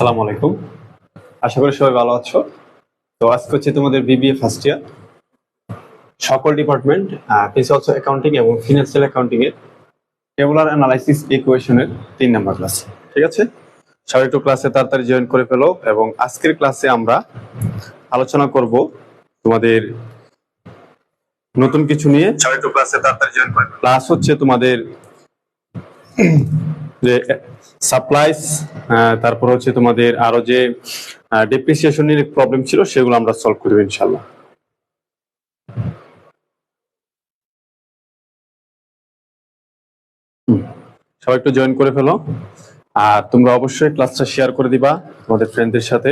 আসসালামু আলাইকুম। আশা করি সবাই ভালো আছো। তো আজকে হচ্ছে তোমাদের বিবিএ ফার্স্ট ইয়ার সকল ডিপার্টমেন্ট, প্রিন্সিপালস অ্যাকাউন্টিং এবং ফিনান্সিয়াল অ্যাকাউন্টিং এর টেবুলার অ্যানালাইসিস ইকুয়েশনের 3 নাম্বার ক্লাস। ঠিক আছে, সবাই একটু ক্লাসে তাড়াতাড়ি জয়েন করে ফেলো। এবং আজকের ক্লাসে আমরা আলোচনা করব তোমাদের নতুন কিছু নিয়ে। সবাই একটু ক্লাসে তাড়াতাড়ি জয়েন করে ক্লাস হচ্ছে তোমাদের যে সাপ্লাইস, তারপর হচ্ছে তোমাদের আরো যে ডেপ্রিসিয়েশনের প্রবলেম ছিল সেগুলো আমরা সলভ করব ইনশাআল্লাহ। সবাই একটু জয়েন করে ফেলো, আর তোমরা অবশ্যই ক্লাসটা শেয়ার করে দিবা তোমাদের ফ্রেন্ডদের সাথে।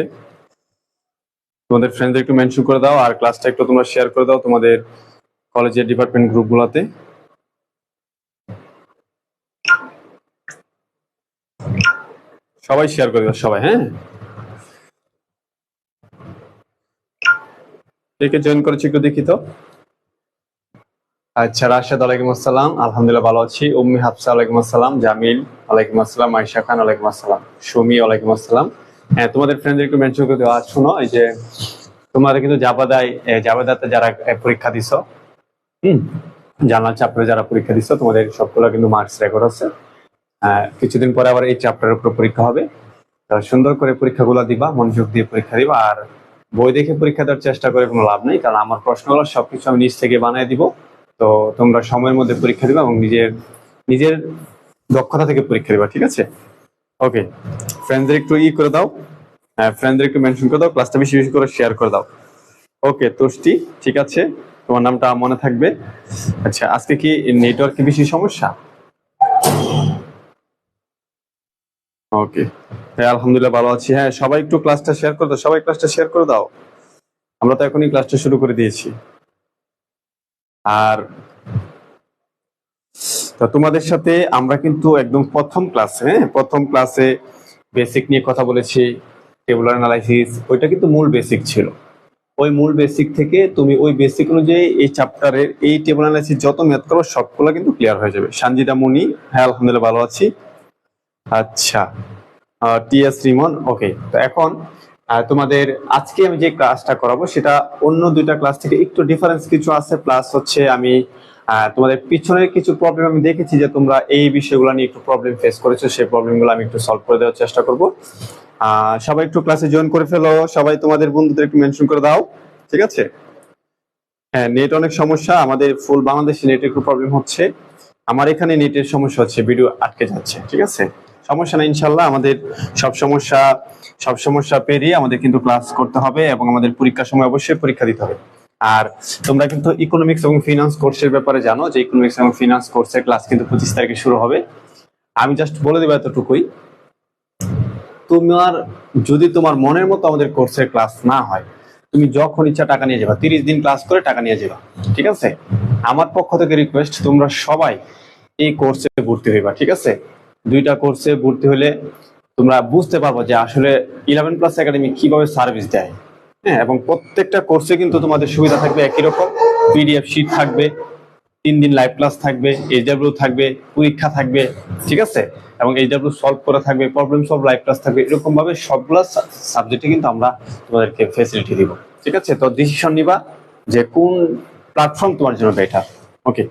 তোমাদের ফ্রেন্ডদের একটু মেনশন করে দাও, আর ক্লাসটা একটু তোমরা শেয়ার করে দাও তোমাদের কলেজের ডিপার্টমেন্ট গ্রুপগুলোতে। সবাই শেয়ার করে দাও সবাই। হ্যাঁ, কে জয়েন করেছি একটু দেখি তো। আচ্ছা, রাশেদ ওয়ালাইকুম আসসালাম, আলহামদুলিল্লাহ ভালো আছি। উম্মি হাফসা ওয়ালাইকুম আসসালাম, জামিল ওয়ালাইকুম আসসালাম, আয়েশা খান ওয়ালাইকুম আসসালাম, সুমি ওয়ালাইকুম আসসালাম। হ্যাঁ, তোমাদের ফ্রেন্ডদের একটু মেনশন করে দেওয়া। শোনো, এই যে তোমরা কিন্তু জাবাদাতে যারা পরীক্ষা দিছো, জার্নাল চ্যাপ্টারে যারা পরীক্ষা দিছো, তোমাদের সবগুলো কিন্তু মার্কস রেকর্ড আছে। কিছুদিন পরে আবার এই চ্যাপ্টারের উপর পরীক্ষা হবে। সুন্দর করে পরীক্ষাগুলো দিবা, মনোযোগ দিয়ে পরীক্ষা দিবা। আর বই দেখে পরীক্ষা দেওয়ার চেষ্টা করে কোনো লাভ নেই, কারণ আমার প্রশ্নগুলো সবকিছু আমি নিজ থেকে বানিয়ে দিব। তো তোমরা সময়ের মধ্যে পরীক্ষা দিবা এবং নিজের দক্ষতা থেকে পরীক্ষা দিবা। ঠিক আছে, ওকে। ফ্রেন্ডদের একটু করে দাও, ফ্রেন্ডদের একটু মেনশন করে দাও, ক্লাসটা বেশি বেশি করে শেয়ার করে দাও। ওকে তুষ্টি, ঠিক আছে, তোমার নামটা মনে থাকবে। আচ্ছা, আজকে কি নেটওয়ার্কে বেশি সমস্যা? ওকে, হ্যাঁ আলহামদুলিল্লাহ ভালো আছি। হ্যাঁ, সবাই একটু ক্লাসটা শেয়ার করে দাও, সবাই ক্লাসটা শেয়ার করে দাও। আমরা তো এখনই ক্লাসটা শুরু করে দিয়েছি। আর তো তোমাদের সাথে আমরা কিন্তু একদম প্রথম ক্লাসে বেসিক নিয়ে কথা বলেছি, টেবুলার অ্যানালাইসিস, ওইটা কিন্তু মূল বেসিক ছিল। ওই মূল বেসিক থেকে তুমি ওই বেসিক অনুযায়ী এই চ্যাপ্টারের এই টেবুল অ্যানালাইসিস যত ম্যাথ করো সবগুলো কিন্তু ক্লিয়ার হয়ে যাবে। সঞ্জিদা মুনি, হ্যাঁ আলহামদুলিল্লাহ ভালো আছি। আচ্ছা, টিএস রিমন, ওকে। তো এখন তোমাদের আজকে আমি যে ক্লাসটা করাবো সেটা অন্য দুইটা ক্লাস থেকে একটু ডিফারেন্স কিছু আছে, প্লাস হচ্ছে আমি তোমাদের পিছনের কিছু প্রবলেম আমি দেখেছি যে তোমরা এই বিষয়গুলো নিয়ে একটু প্রবলেম ফেস করেছো, সেই প্রবলেমগুলো আমি একটু সলভ করে দেওয়ার চেষ্টা করব। সবাই একটু ক্লাসে জয়েন করে ফেলো, সবাই তোমাদের বন্ধুদের একটু মেনশন করে দাও, ঠিক আছে। হ্যাঁ, নেট অনেক সমস্যা, আমাদের ফুল বাংলাদেশে নেট একটু প্রবলেম হচ্ছে। আমার এখানে নেটের সমস্যা হচ্ছে, ভিডিও আটকে যাচ্ছে। ঠিক আছে, সমস্যা না, ইনশাল্লাহ আমাদের সব সমস্যা পেরিয়ে আমাদের কিন্তু ক্লাস করতে হবে এবং আমাদের পরীক্ষার সময় অবশ্যই পরীক্ষা দিতে হবে। আর তোমরা কিন্তু ইকোনমিক্স এবং ফিনান্স কোর্সের ব্যাপারে জানো যে ইকোনমিক্স এবং ফিনান্স কোর্সের ক্লাস কিন্তু 25 তারিখে শুরু হবে। আমি জাস্ট বলে দেবো এতটুকুই, যদি তোমার মনের মতো আমাদের কোর্সের ক্লাস না হয়, তুমি যখন ইচ্ছা টাকা নিয়ে যাবা, 30 দিন ক্লাস করে টাকা নিয়ে যাবা। ঠিক আছে, আমার পক্ষ থেকে রিকোয়েস্ট, তোমরা সবাই এই কোর্সে ভর্তি হইবা। ঠিক আছে, দুইটা কোর্সে ভর্তি হলে তোমরা বুঝতে পারবো যে আসলে 11+ একাডেমি কিভাবে সার্ভিস দেয়। হ্যাঁ, এবং প্রত্যেকটা কোর্সে কিন্তু তোমাদের সুবিধা থাকবে একই রকম। পিডিএফ শিট থাকবে, 3 দিন লাইভ ক্লাস থাকবে, এইচডব্লিউ থাকবে, পরীক্ষা থাকবে। ঠিক আছে, এবং এইচডব্লিউ সলভ করা থাকবে, প্রবলেম সলভ লাইভ ক্লাস থাকবে। এরকম ভাবে সবগুলো সাবজেক্টে কিন্তু আমরা তোমাদেরকে ফ্যাসিলিটি দিব। ঠিক আছে, তো ডিসিশন নিবা যে কোন প্ল্যাটফর্ম তোমার জন্য বেটার। ওকে,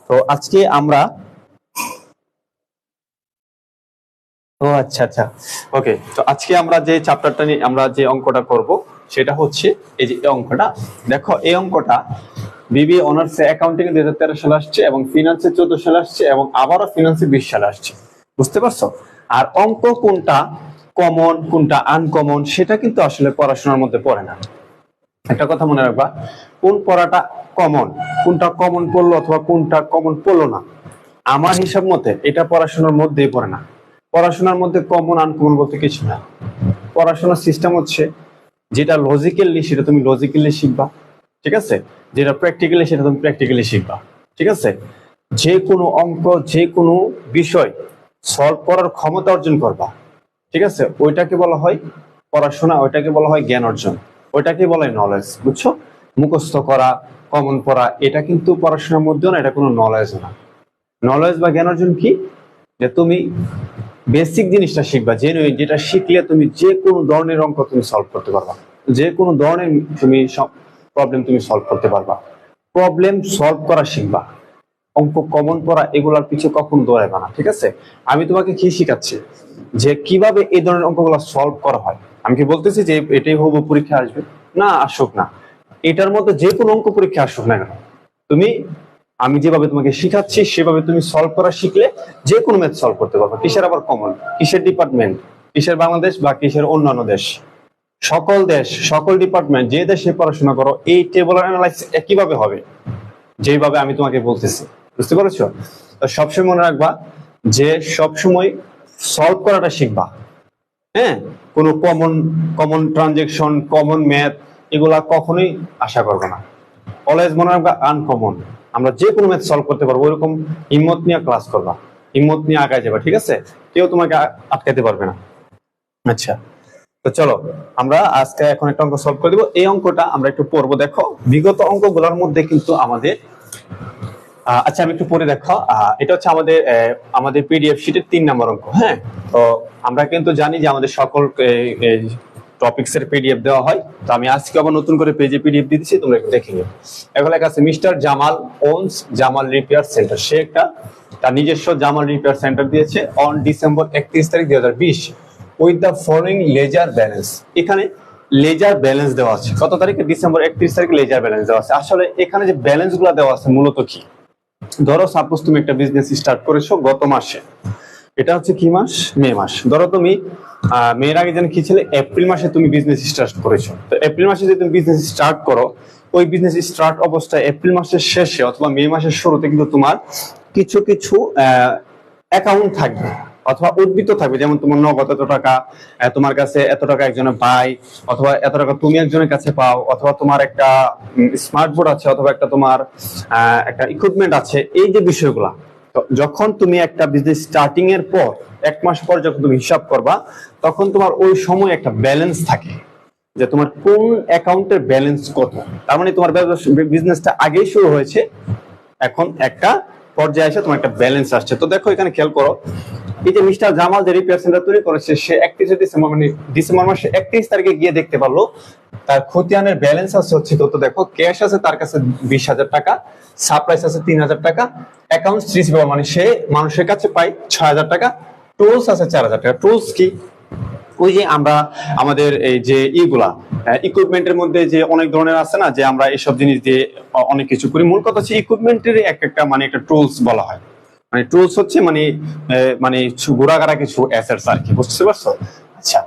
তো আজকে আমরা আচ্ছা, ওকে। তো আজকে আমরা যে চ্যাপ্টারটা নিয়ে আমরা যে অঙ্কটা করব সেটা হচ্ছে এই যে অঙ্কটা। দেখো, এই অঙ্কটা বিবিএ অনার্সে অ্যাকাউন্টিং 2013 সালে আসছে এবং ফিনান্সে 14 সালে আসছে এবং আবারও ফিনান্সে 20 সালে আসছে। বুঝতে পারছো? আর অঙ্ক কোনটা কমন কোনটা আনকমন সেটা কিন্তু আসলে পড়াশোনার মধ্যে পড়ে না। একটা কথা মনে রাখবা, কোন পড়াটা কমন, কোনটা কমন পড়লো অথবা কোনটা কমন পড়লো না, আমার হিসাব মতে এটা পড়াশোনার মধ্যেই পড়ে না। পড়াশোনার মধ্যে কমন আনকমন বলতে কিছু না। পড়াশোনার সিস্টেম হচ্ছে যেটা লজিক্যালি সেটা তুমি লজিক্যালি শিখবা। ঠিক আছে, যেটা প্র্যাকটিক্যালি সেটা তুমি প্র্যাকটিক্যালি শিখবা। ঠিক আছে, যে কোনো অঙ্ক যে কোনো বিষয় সলভ করার ক্ষমতা অর্জন করবা। ঠিক আছে, ওইটাকে বলা হয় পড়াশোনা, ওইটাকে বলা হয় জ্ঞান অর্জন, ওইটাকে বলা হয় নলেজ। বুঝছো? মুখস্থ করা, কমন পড়া, এটা কিন্তু পড়াশোনার মধ্যেও না, এটা কোনো নলেজ না। নলেজ বা জ্ঞান অর্জন কি, যে তুমি বেসিক জিনিসটা শিখবা, যেটা শিখলে তুমি যে কোনো ধরনের অঙ্ক তুমি সলভ করতে পারবা, যে কোনো ধরনের তুমি প্রবলেম তুমি সলভ করতে পারবা। প্রবলেম সলভ করা শিখবা, অঙ্ক কমন পড়া এগুলার পিছু কখন দৌড়াইবা না, ঠিক আছে? আমি তোমাকে কি শিখাচ্ছি যে কিভাবে এই ধরনের অঙ্কগুলো সলভ করা হয়। আমি কি বলতেছি যে এটাই হবো পরীক্ষা আসবে, না আসুক না, এটার মধ্যে যে কোনো অঙ্ক পরীক্ষা আসুক না কেন, তুমি আমি যেভাবে তোমাকে শিখাচ্ছি সেভাবে তুমি সলভ করা শিখলে যে কোনো ম্যাথ সলভ করতে পারবে। কিসের আবার কমন, কিসের ডিপার্টমেন্ট, কিসের বাংলাদেশ বা কিসের অন্যান্য দেশ, সকল দেশ সকল ডিপার্টমেন্ট যে দেশে পড়াশোনা করো এই টেবুলার অ্যানালাইসিস একইভাবে হবে যেভাবে আমি তোমাকে বলতেছি, বুঝতে পারছো? তো সবসময় মনে রাখবা যে সবসময় সলভ করাটা শিখবা। হ্যাঁ, কোনো common common transaction, common math এগুলা কখনোই আশা করবে না। অলওয়েজ মনে রাখবা আনকমন। আমরা যে কোনো ম্যাথ সলভ করতে পারবো, ওইরকম হিম্মত নিয়ে ক্লাস করবা, হিম্মত নিয়ে আগায় যাবা, ঠিক আছে? কেউ তোমাকে আটকাতে পারবে না। আচ্ছা, তো চলো আমরা আজকে এখন একটা অঙ্ক সলভ করে দিব। এই অঙ্কটা আমরা একটু পড়বো। দেখো বিগত অঙ্কগুলোর মধ্যে কিন্তু আমাদের আচ্ছা আমি একটু পড়ে দেখো। এটা হচ্ছে আমাদের পিডিএফ শিটের 3 নম্বর অঙ্ক। হ্যাঁ, তো আমরা কিন্তু জানি যে আমাদের সকল টপিকস এর পিডিএফ দেওয়া হয়। তো আমি আজকে আবার নতুন করে পেজে পিডিএফ দিয়ে দিচ্ছি, তোমরা একটু দেখে নিও। এখন লেখা আছে mister Jamal owns Jamal repair centre. সে একটা তার নিজস্ব জামাল রিপেয়ার সেন্টার দিয়েছে অন ডিসেম্বর 31 তারিখ 2020 with the following ledger balance. এখানে লেজার ব্যালেন্স দেওয়া আছে কত তারিখে? ডিসেম্বর 31 তারিখে লেজার ব্যালেন্স দেওয়া আছে। আসলে এখানে যে ব্যালেন্স গুলো দেওয়া আছে মূলত কি? ধরো সাপোজ তুমি একটা বিজনেস স্টার্ট করেছো গত মাসে, এটা হচ্ছে কি মাস? মে মাস। ধরো তুমি মেয়ের আগে যেন কি ছিল, এপ্রিল মাসে তুমি বিজনেস স্টার্ট করেছো। তো এপ্রিল মাসে যদি তুমি বিজনেস স্টার্ট করো, ওই বিজনেস স্টার্ট অবস্থায় এপ্রিল মাসের শেষে অথবা মে মাসের শুরুতে কিন্তু তোমার কিছু কিছু অ্যাকাউন্ট থাকবে অথবা উদ্বৃত্ত থাকবে। যেমন তোমার নগদ এত টাকা, তোমার কাছে এত টাকা একজনে পায়, অথবা এত টাকা তুমি একজনের কাছে পাও, অথবা তোমার একটা স্মার্ট বোর্ড আছে, অথবা একটা তোমার একটা ইকুইপমেন্ট আছে। এই যে বিষয়গুলা, তো যখন তুমি একটা বিজনেস স্টার্টিং এর পর 1 মাস পর যখন তুমি হিসাব করবা, তখন তোমার ওই সময় একটা ব্যালেন্স থাকে যে তোমার কোন অ্যাকাউন্টের ব্যালেন্স কত। তার মানে তোমার বিজনেসটা আগেই শুরু হয়েছে, এখন একটা পর্যায়ে এসে তোমার একটা ব্যালেন্স আসছে। তো দেখো এখানে খেয়াল করো, এই যে মিস্টার জামাল যে রিপেয়ার সেন্টার তৈরি করেছে, সে 31 ডিসেম্বর মানে ডিসেম্বর মাসে 31 তারিখে গিয়ে দেখতে পারলো তার খতিয়ানের ব্যালেন্স আছে হচ্ছে কত। দেখো ক্যাশ আছে তার কাছে 20,000 টাকা, সাপ্লাইস আছে 3,000 টাকা, অ্যাকাউন্টস রিসিভেবল মানে সে মানুষের কাছে পায় 6,000 টাকা, টুলস আছে 4,000 টাকা। টুলস কি? ওই যে আমরা আমাদের এই যে ইগুলা ইকুইপমেন্টের মধ্যে যে অনেক ধরনের আছে না, যে আমরা এইসব জিনিস দিয়ে অনেক কিছু করি। মূল কথা হচ্ছে ইকুইপমেন্টের একটা মানে একটা টুলস বলা হয়। মানে টুলস হচ্ছে মানে মানে ঘোরাঘাড়া কিছু অ্যাসেটস আর কি, বুঝতে পারছো? আচ্ছা,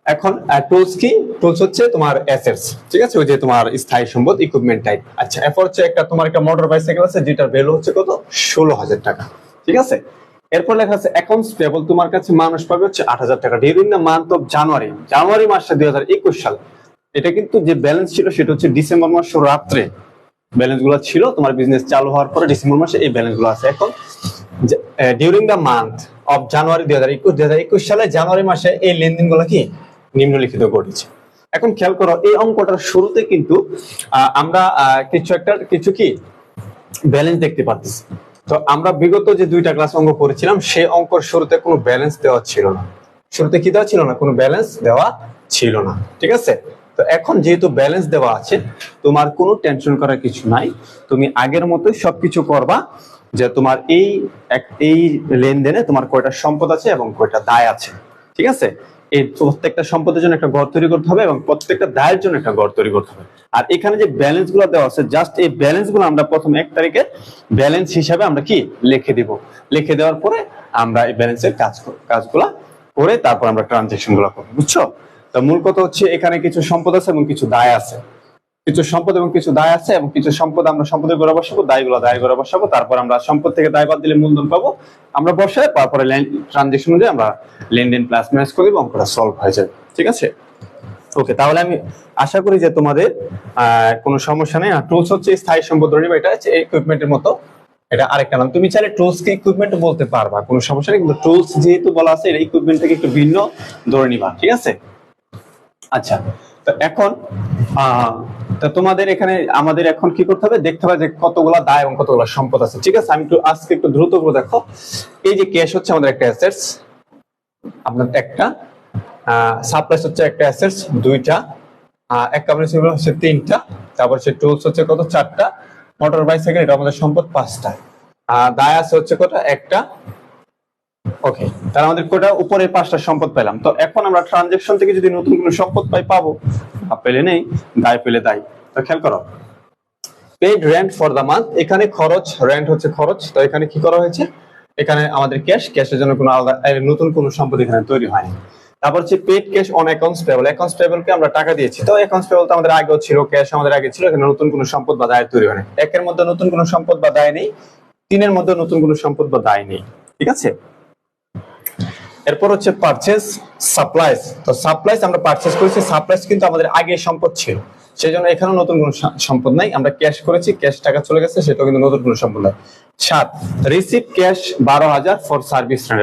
এখন টুলস কি? টুলস হচ্ছে তোমার অ্যাসেটস, ঠিক আছে? ওই যে তোমার স্থায়ী সম্পদ, ইকুইপমেন্ট টাইপ। আচ্ছা, এরপর হচ্ছে একটা তোমার একটা মোটর বাইসাইকেল আছে যেটার ভ্যালু হচ্ছে কত? 16,000 টাকা, ঠিক আছে? এরপর লেখা আছে অ্যাকাউন্টস পেয়েবল, তোমার কাছে মানুষ পাবে হচ্ছে 8,000 টাকা during the month of January মাসে 2021 সাল। এটা কিন্তু যে ব্যালেন্স ছিল সেটা হচ্ছে ডিসেম্বর মাস রাত্রে ব্যালেন্স গুলো ছিল। তোমার বিজনেস চালু হওয়ার পরে ডিসেম্বর মাসে এই ব্যালেন্স গুলো আছে। এখন during the month of January 2021 সালে জানুয়ারি মাসে এই লেনদেন গুলো কি নিম্নলিখিত ঘটেছে। এখন খেয়াল করো, এই অঙ্কটার শুরুতে কিন্তু আমরা কিছু কি ব্যালেন্স দেখতে পাচ্ছি। তো আমরা বিগত যে 2টা ক্লাস অঙ্ক করেছিলাম সেই অঙ্কর শুরুতে কোনো ব্যালেন্স দেওয়া ছিল না। শুরুতে কি দেওয়া ছিল না? কোনো ব্যালেন্স দেওয়া ছিল না, ঠিক আছে? তো এখন যেহেতু ব্যালেন্স দেওয়া আছে, তোমার কোনো টেনশন করার কিছু নাই। তুমি আগের মতোই সবকিছু করবা যে তোমার এই লেনদেনে তোমার কয়টা সম্পদ আছে এবং কয়টা দায় আছে, ঠিক আছে? এই প্রত্যেকটা সম্পদের জন্য একটা ঘর তৈরি করতে হবে এবং প্রত্যেকটা দায়ের জন্য একটা ঘর তৈরি করতে হবে। আর এখানে যে ব্যালেন্স গুলো দেওয়া আছে, জাস্ট এই ব্যালেন্স গুলো আমরা প্রথম 1 তারিখে ব্যালেন্স হিসাবে আমরা কি লিখে দিব। লিখে দেওয়ার পরে আমরা এই ব্যালেন্সের কাজগুলা করে তারপর আমরা ট্রানজেকশন গুলো করবো, বুঝছো? তো মূল কথা হচ্ছে এখানে কিছু সম্পদ আছে এবং কিছু দায় আছে। কিছু সম্পদ এবং কিছু দায় আছে, এবং কিছু সম্পদ আমরা সম্পদের ঘরে বসাবো, দায়গুলো দায়ের ঘরে বসাবো। তারপর আমরা সম্পদ থেকে দায় বাদ দিলে মূলধন পাবো, আমরা বসাই তারপরে ট্রানজেকশন অনুযায়ী আমরা লেনদেন প্লাস মাইনাস করে দিব, অঙ্কটা সলভ হয়ে যাবে, ঠিক আছে? ওকে, তাহলে আমি আশা করি যে তোমাদের কোনো সমস্যা নেই। আর টুলস হচ্ছে স্থায়ী সম্পদ ধরে নিবা, এটা হচ্ছে ইকুইপমেন্টের মতো, এটা আরেকটা নাম। তুমি চাইলে টুলস কে ইকুইপমেন্ট বলতে পারবা, কোনো সমস্যা নেই, কিন্তু টুলস যেহেতু বলা আছে এটা ইকুইপমেন্ট থেকে একটু ভিন্ন ধরে নিবা, ঠিক আছে? আচ্ছা, তো এখন তো তোমাদের এখানে আমাদের এখন কি করতে হবে? দেখতে হবে যে কতগুলা দায় এবং কতগুলা সম্পদ আছে, ঠিক আছে? আমি একটু আজকে একটু দ্রুত করে দেখো। এই যে ক্যাশ হচ্ছে আমাদের একটা অ্যাসেটস, আপনার একটা, সাপ্লাইস হচ্ছে একটা অ্যাসেটস দুইটা, অ্যাকাউন্ট রিসিভেবল হচ্ছে তিনটা, তারপর হচ্ছে টুলস হচ্ছে কত চারটা, মোটর বাইসাইকেল এটা আমাদের সম্পদ পাঁচটা, দায় আছে হচ্ছে কত একটা। ওকে, তাহলে আমাদের কোটা উপরে পাঁচটা সম্পদ পেলাম। তো এখন আমরা ট্রানজাকশন থেকে যদি নতুন কোনো সম্পদ পাবো, পেলে নেই, দায় পেলে দায়। তো খেয়াল করো, paid rent for the month, এখানে খরচ, রেন্ট হচ্ছে খরচ, তো এখানে কি করা হয়েছে, এখানে আমাদের ক্যাশের জন্য কোনো আলাদা নতুন কোনো সম্পদ এখানে তৈরি হয়নি। তারপর হচ্ছে paid cash on accounts payable, accounts পেবলকে আমরা টাকা দিয়েছি, তো অ্যাকাউন্টস পেবল তো আমাদের আগেও ছিল, ক্যাশ আমাদের আগে ছিল, এখানে নতুন কোনো সম্পদ বা দায় তৈরি হয়নি। একের মধ্যে নতুন কোনো সম্পদ বা দায় নেই, তিনের মধ্যে নতুন কোনো সম্পদ বা দায় নেই, ঠিক আছে। এরপর হচ্ছে পারচেজ সাপ্লাইস, তো সাপ্লাইস আমরা পারচেজ করেছি, সাপ্লাইস কিন্তু আমাদের আগে সম্পদ ছিল, সেই জন্য এখানে নতুন কোনো সম্পদ নাই, আমরা ক্যাশ করেছি, ক্যাশ টাকা চলে গেছে, সেটা কিন্তু নতুন কোনো সম্পদ নাই। 7, receive cash 12,000 for service rent,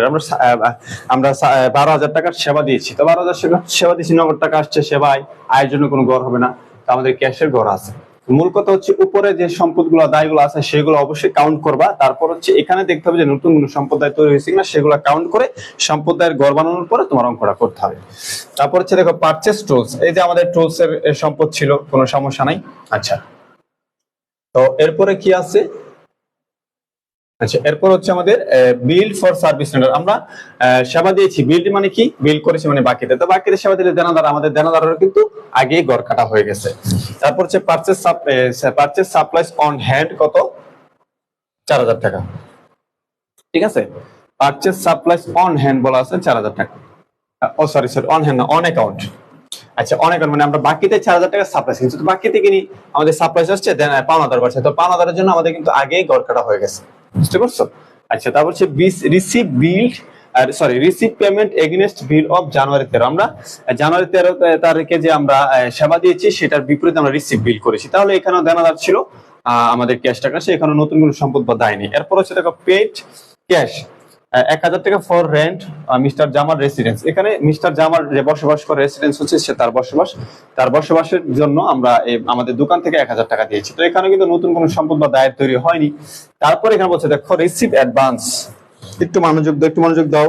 আমরা 12,000 টাকার সেবা দিয়েছি, তো 12,000 সেবা দিয়েছি, নগদ টাকা আসছে সেবায়, আয়ের জন্য কোনো গড় হবে না, তো আমাদের ক্যাশের গড় আছে। মূল কথা হচ্ছে উপরে যে সম্পদগুলো দায়গুলো আছে সেগুলো অবশ্যই কাউন্ট করবা, তারপর হচ্ছে এখানে দেখতে হবে যে নতুন কোনো সম্পদ দায় তৈরি হয়েছে কিনা, সেগুলো কাউন্ট করে সম্পদ দায়ের গড় বানানোর পরে তোমার অঙ্কটা করতে হবে। তারপর হচ্ছে দেখো পারচেস টুলস, এই যে আমাদের টুলস এর সম্পদ ছিল, কোনো সমস্যা নাই। আচ্ছা, তো এরপরে কি আছে, আচ্ছা এরপর হচ্ছে আমাদের বিল ফর সার্ভিস রেন্ডার, আমরা সেবা দিয়েছি, বিল মানে কি, বিল করেছি মানে বাকিতে, তো বাকিতে সেবা দিলে দেনাদার, আমাদের দেনাদারের কিন্তু আগেই গড় কাটা হয়ে গেছে। তারপর হচ্ছে পারচেজ সাপ্লাইস অন হ্যান্ড কত, 4,000 টাকা, ঠিক আছে। পারচেজ সাপ্লাইস অন হ্যান্ড বলা আছে 4,000 টাকা, ও সরি অন হ্যান্ড না, অন অ্যাকাউন্ট। আচ্ছা, অন অ্যাকাউন্ট মানে আমরা বাকিতে 4,000 টাকা সাপ্লাইস কিন্তু বাকিতে কিনি, আমাদের সাপ্লাইস আসছে, দেন পাওনাদার বাড়ছে, তো পাওনাদারের জন্য আমাদের কিন্তু আগেই গড় কাটা হয়ে গেছে, বুঝতে পারছো। আচ্ছা, তারপর হচ্ছে receive bill, receive payment against bill of January 13, আমরা জানুয়ারি 13 তারিখে যে আমরা সেবা দিয়েছি সেটার বিপরীতে আমরা রিসিভ বিল করেছি, তাহলে এখানেও দেনাদার ছিল আমাদের ক্যাশ টাকা, সেখানে নতুন কোনো সম্পদ বা দায় নেই। এরপর হচ্ছে দেখো পেড ক্যাশ 1,000 টাকা ফর রেন্ট মিস্টার জামার রেসিডেন্স, এখানে মিস্টার জামার যে বসবাস করে রেসিডেন্স হচ্ছে সে তার বসবাসের জন্য আমরা আমাদের দোকান থেকে 1,000 টাকা দিয়েছি, তো এখানে কিন্তু নতুন কোনো সম্পদ বা দায়ের তৈরি হয়নি। তারপর এখানে বলছে দেখো রিসিভ অ্যাডভান্স, একটু মনোযোগ দাও,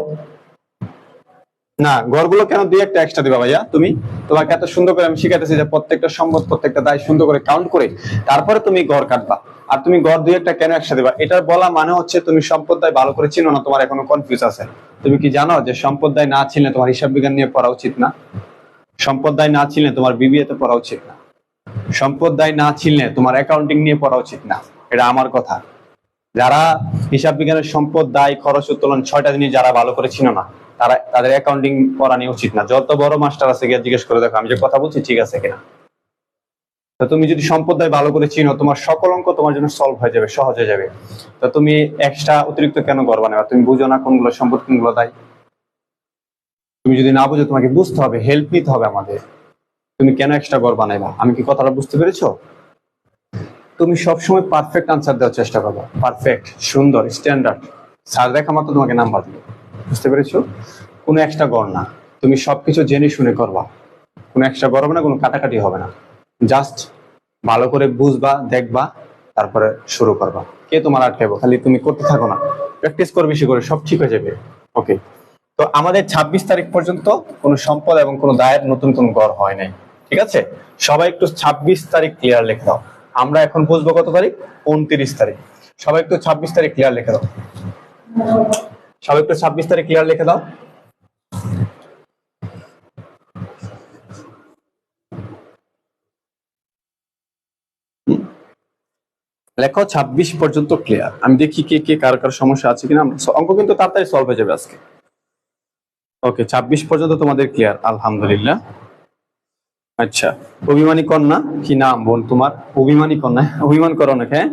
না গড়গুলো কেন দুই একটা এক্সট্রা দিবা ভাইয়া, তুমি তোমাকে এত সুন্দর করে আমি শিখাইতেছি যে প্রত্যেকটা সম্পদ প্রত্যেকটা দায় সুন্দর করে কাউন্ট করে তারপরে তুমি গড় কাটবা, আর তুমি গড় দুই একটা কেন একসাথে দিবা, এটার বলা মানে হচ্ছে তুমি সম্পদ দায় ভালো করে চিনো না, তোমার এখনো কনফিউজ আছে। তুমি কি জানো যে সম্পদ দায় না চিনলে তোমার হিসাব বিজ্ঞান নিয়ে পড়া উচিত না, সম্পদ দায় না চিনলে তোমার বিবিএ তে পড়া উচিত না, সম্পদ দায় না চিনলে তোমার অ্যাকাউন্টিং নিয়ে পড়া উচিত না, এটা আমার কথা। যারা হিসাব বিজ্ঞানের সম্পদ দায় খরচ উত্তোলন 6টা জিনিস যারা ভালো করে চিনো না, তাদের অ্যাকাউন্টিং পড়া নিয়ে উচিত না। যত বড় মাস্টার আছে গিয়ে জিজ্ঞেস করে দেখো আমি যে কথা বলছি ঠিক আছে কিনা। তো তুমি যদি সম্পদ দায় ভালো করে চিনো, তোমার সকল অঙ্ক তোমার জন্য সলভ হয়ে যাবে, সহজ হয়ে যাবে। তো তুমি এক্সট্রা অতিরিক্ত কেন গড় বানাবে, তুমি বুঝো না কোনগুলো সম্পদ কোনগুলো দায়। তুমি যদি না বুঝো তোমাকে বুঝতে হবে, হেল্প নিতে হবে আমাদের। তুমি কেন এক্সট্রা গড় বানাইবা, আমি কি কথাটা বুঝতে পেরেছো? তুমি সবসময় পারফেক্ট আনসার দেওয়ার চেষ্টা করবে, পারফেক্ট, সুন্দর, স্ট্যান্ডার্ড, স্যার দেখা মাত্র তোমাকে নাম্বার দিবে, বুঝতে পেরেছো? কোনো এক্সট্রা গড় না, তুমি সবকিছু জেনে শুনে করবা, কোনো এক্সট্রা গড় হবে না, কোনো কাটাকাটি হবে না, জাস্ট ভালো করে বুঝবা, দেখবা, তারপরে শুরু করবা। কে তোমার আটকাইবো, খালি তুমি করতে থাকো না, প্র্যাকটিস করবে বেশি করে, সব ঠিক হয়ে যাবে। ওকে, তো আমাদের 26 তারিখ পর্যন্ত কোনো সম্পদ এবং কোনো দায়ের নতুন কোনো গড় হয় নাই, ঠিক আছে। সবাই একটু 26 তারিখ ক্লিয়ার লিখে দাও। আমরা এখন বুঝবো কত তারিখ, 29 তারিখ। সবাই একটু 26 তারিখ ক্লিয়ার লিখে দাও, সবাই একটু 26 তারিখ ক্লিয়ার লিখে দাও। লেখো 26 পর্যন্ত ক্লিয়ার, আমি দেখি কে কে কার কার সমস্যা আছে কিনা। অঙ্ক কিন্তু তাড়াতাড়ি সলভ হয়ে যাবে আজকে। ওকে, 26 পর্যন্ত তোমাদের ক্লিয়ার, আলহামদুলিল্লাহ। আচ্ছা, অভিমানী কন্যা, কি নাম বোন তোমার? অভিমানী কন্যা, অভিমান করো না, হ্যাঁ।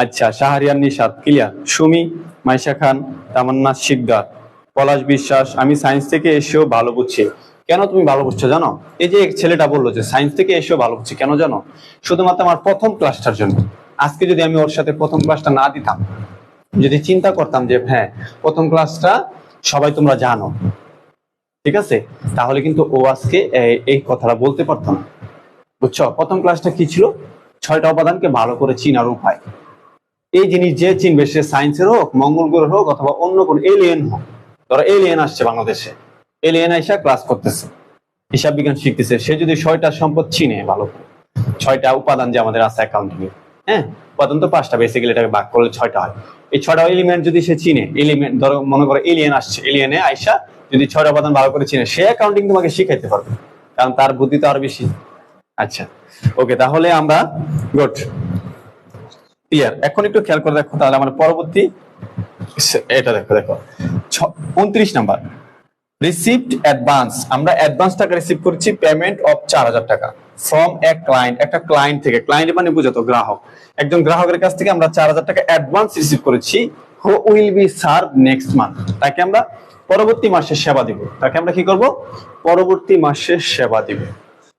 আচ্ছা, শাহরিয়ার নিশাদ ক্লিয়ার, সুমি, মাইশা খান, তামান্না শিকদার, পলাশ বিশ্বাস, আমি সায়েন্স থেকে এসেও ভালো বুঝছি। কেন তুমি ভালো বুঝছো জানো? এই যে ছেলেটা বললো যে সায়েন্স থেকে এসেও ভালো বুঝছি, কেন জানো? শুধুমাত্র আমার প্রথম ক্লাসটার জন্য। আজকে যদি আমি ওর সাথে প্রথম ক্লাসটা না দিতাম, যদি চিন্তা করতাম যে হ্যাঁ প্রথম ক্লাসটা সবাই তোমরা জানো, ঠিক আছে, তাহলে কিন্তু ও আজকে এই কথাটা বলতে পারতো না, বুঝছো? প্রথম ক্লাসটা কি ছিল? 6টা উপাদানকে ভালো করে চিনার উপায়। এই জিনিস যে চিনবে, সে সায়েন্সের হোক, মঙ্গল গ্রহের হোক, অথবা অন্য কোন এলিয়েন হোক। ধরো এলিয়েন আসছে বাংলাদেশে, এলিয়েন আইসা ক্লাস করতেছে, হিসাব বিজ্ঞান শিখতেছে, সে যদি 6টা সম্পদ চিনে ভালো করে, 6টা উপাদান যে আমাদের আছে অ্যাকাউন্টিং এ, হ্যাঁ উপাদান তো 5টা, বেসিক্যালি এটাকে ভাগ করলে 6টা হয়। এই 6টা এলিমেন্ট যদি সে চিনে, এলিমেন্ট ধরো মনে করো এলিয়েন আসছে, এলিয়েনে আইসা যদি 6টা উপাদান ভালো করে চিনে, সে অ্যাকাউন্টিং তোমাকে শিখাইতে পারবে, কারণ তার বুদ্ধি তো আরো বেশি। আচ্ছা ওকে, তাহলে আমরা গুড ক্লিয়ার। এখন একটু খেয়াল করে দেখো, তাহলে আমার পরবর্তী এটা দেখো, দেখো 29 নাম্বার, রিসিভড অ্যাডভান্স। আমরা অ্যাডভান্স টাকা রিসিভ করেছি, পেমেন্ট অফ 4000 টাকা ফ্রম এ ক্লায়েন্ট, একটা ক্লায়েন্ট থেকে, ক্লায়েন্ট মানে বুঝাতো গ্রাহক, একজন গ্রাহকের কাছ থেকে আমরা 4000 টাকা অ্যাডভান্স রিসিভ করেছি। Who will be serve next month, তাকে আমরা পরবর্তী মাসে সেবা দিব, তাকে আমরা কি করব, পরবর্তী মাসে সেবা দিব।